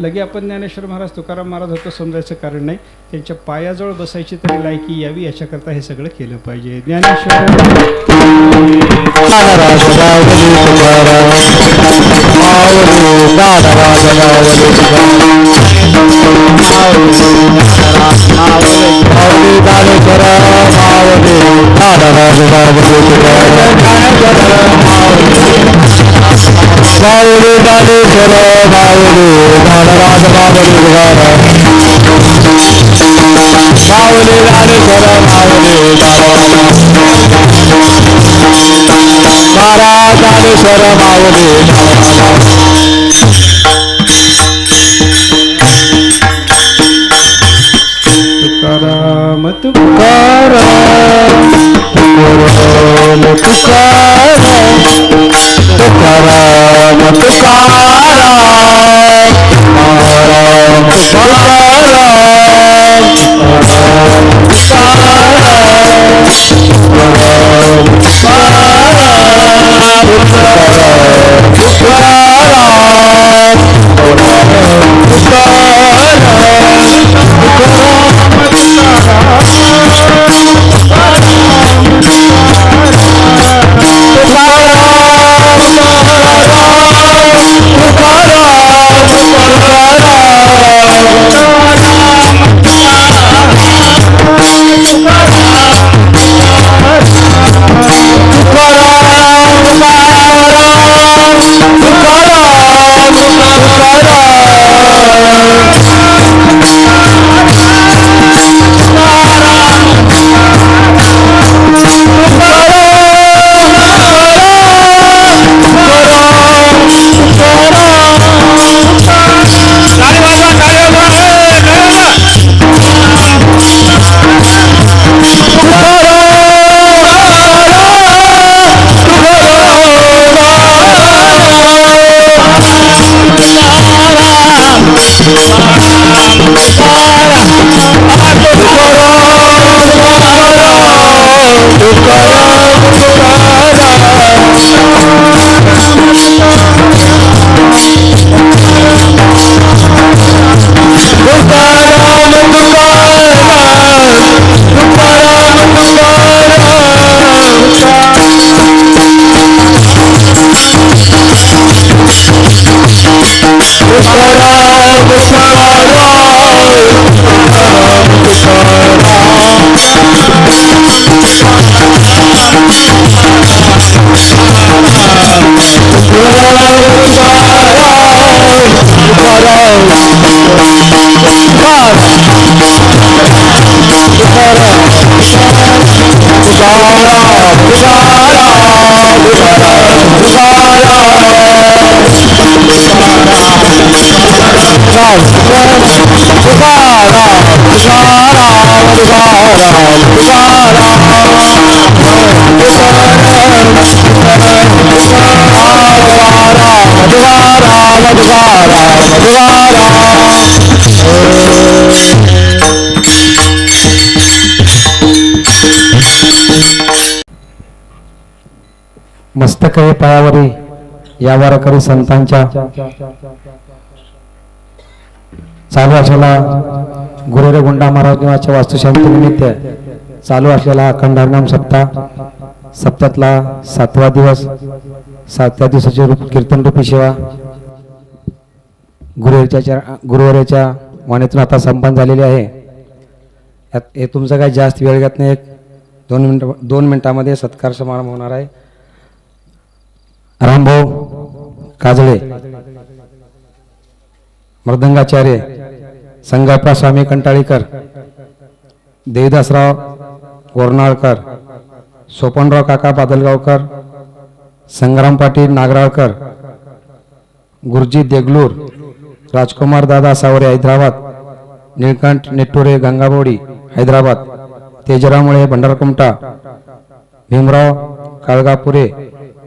लगे आपण ज्ञानेश्वर महाराज तुकाराम महाराज होतो समजायचं कारण नाही. त्यांच्या पायाजवळ बसायची तरी लायकी यावी याच्याकरता हे सगळं केलं पाहिजे. ज्ञानेश्वर तुकाराम तुकाराम तुकाराम तुकाराम तुकाराम तुकाराम मस्तक आहे पायावरी या वारकरी संतांच्या चालू असलेला गुरुरे गुंडा महाराज निवासच्या वास्तुशांती निमित्त चालू असलेला अखंड हरिनाम सप्त्यातला 7वा दिवस 7व्या दिवसाची कीर्तन रूपी सेवा गुरुवाऱ्याच्या वाणीतून आता संपन्न झालेली आहे. हे तुमचा काही जास्त वेळ घेत नाही. 2 मिनिटामध्ये सत्कार समारंभ होणार आहे. रामभाऊ काजळे मृदंगाचार्य, संगप्पा स्वामी कंटाळीकर, देवीदासराव गोरनाळकर, सोपनराव काका बादलगावकर, संग्राम पाटील नागराळकर, गुरुजी देगलूर, राजकुमार दादा सावरे हैदराबाद, निळकंठ नेटुरे गंगाबोडी हैदराबाद, तेजरामुळे भंडारकुमटा, भीमराव काळगापुरे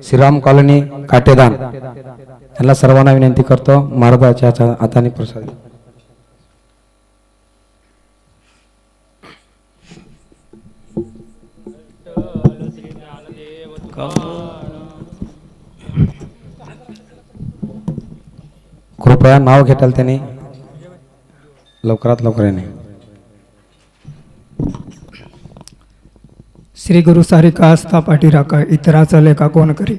श्रीराम कॉलनी काटेदान यांना सर्वांना विनंती करतो महाराजाच्या हाताने प्रसाद. कृपया नाव घेताल त्यांनी लवकरात लवकर येणे. श्री गुरु सारिका आस्था पाठीराखा इतराचा लेखा कोण करी.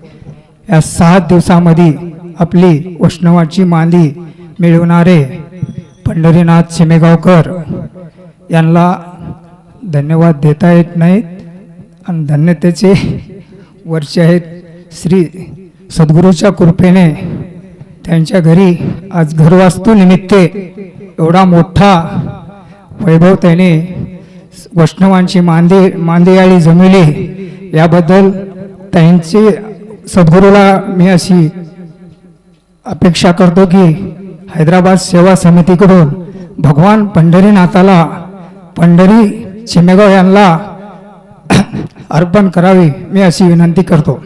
या 7 दिवसामध्ये आपली वैष्णवाची मांदी मिळवणारे पंढरीनाथ चिमेगावकर यांना धन्यवाद देता येत नाहीत आणि धन्यतेचे वर्षे आहेत. श्री सद्गुरूच्या कृपेने त्यांच्या घरी आज घरवास्तू निमित्त एवढा मोठा वैभव त्याने वैष्णवांची मांदियाळी जमवली. याबद्दल त्यांची सद्गुरूला मी अशी अपेक्षा करतो की हैदराबाद सेवा समितीकडून भगवान पंढरीनाथाला पंढरी चिमेगाव यांना अर्पण करावी मी अशी विनंती करतो.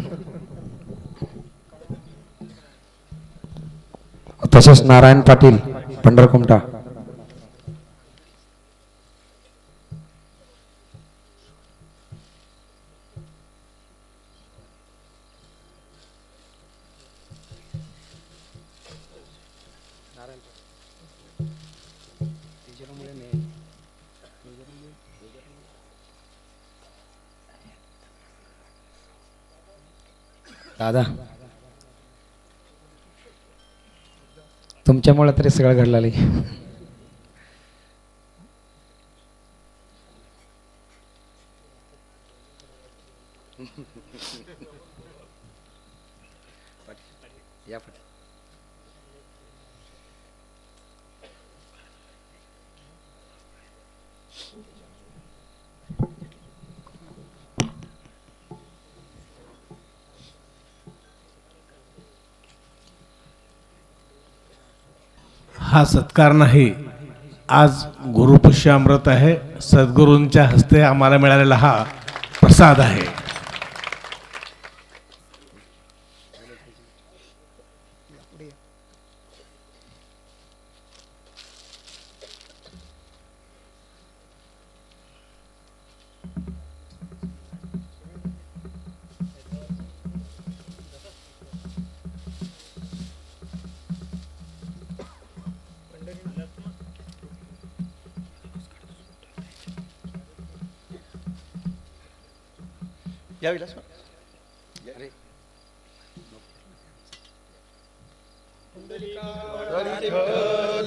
तसेच नारायण पाटील पंढरकुमटा. दादा तुमच्यामुळे तरी सगळं घडलं. हा सत्कार नाही, आज गुरुपुष्य अमृत आहे. सद्गुरूंच्या हस्ते आम्हाला मिळालेला हा प्रसाद आहे.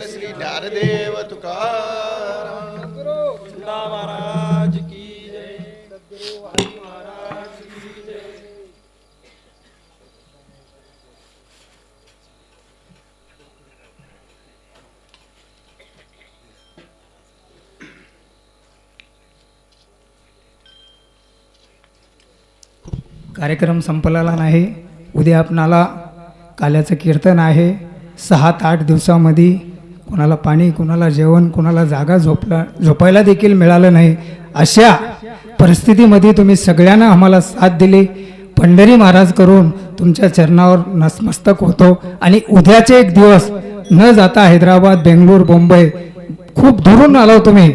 श्री ज्ञानदेव तुकाराम महाराज की जय. महाराज की जय. कार्यक्रम संपलेला नाही. उद्या आपणाला काल्याचं कीर्तन आहे. 6 ते 8 दिवसामध्ये कोणाला पाणी, कोणाला जेवण, कोणाला जागा झोपायला देखील मिळालं नाही. अशा परिस्थितीमध्ये तुम्ही सगळ्यांना आम्हाला साथ दिली. पंढरी महाराज करून तुमच्या चरणावर नतमस्तक होतो आणि उद्याचे एक दिवस न जाता हैदराबाद बेंगलोर मुंबई खूप दुरून आलो तुम्ही,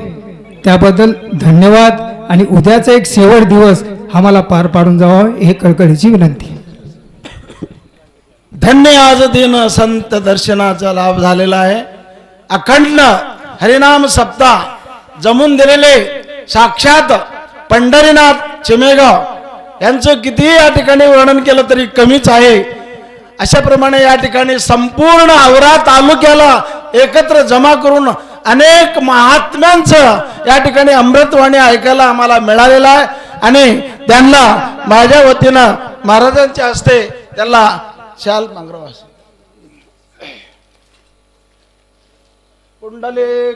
त्याबद्दल धन्यवाद. आणि उद्याचा एक शेवट दिवस आम्हाला पार पाडून जावा हे कळकळीची विनंती. धन्य आज दिन संत दर्शनाचा लाभ झालेला आहे. अखंड हरिनाम सप्ताह जमून दिलेले साक्षात पंढरीनाथ चिमेगाव यांचं कितीही या ठिकाणी वर्णन केलं तरी कमीच आहे. अशा प्रमाणे या ठिकाणी संपूर्ण औरा तालुक्याला एकत्र जमा करून अनेक महात्म्यांचं या ठिकाणी अमृतवाणी ऐकायला आम्हाला मिळालेलं आहे. आणि त्यांना माझ्या वतीनं महाराजांच्या हस्ते त्यांना शाल मांगरवास कुंडले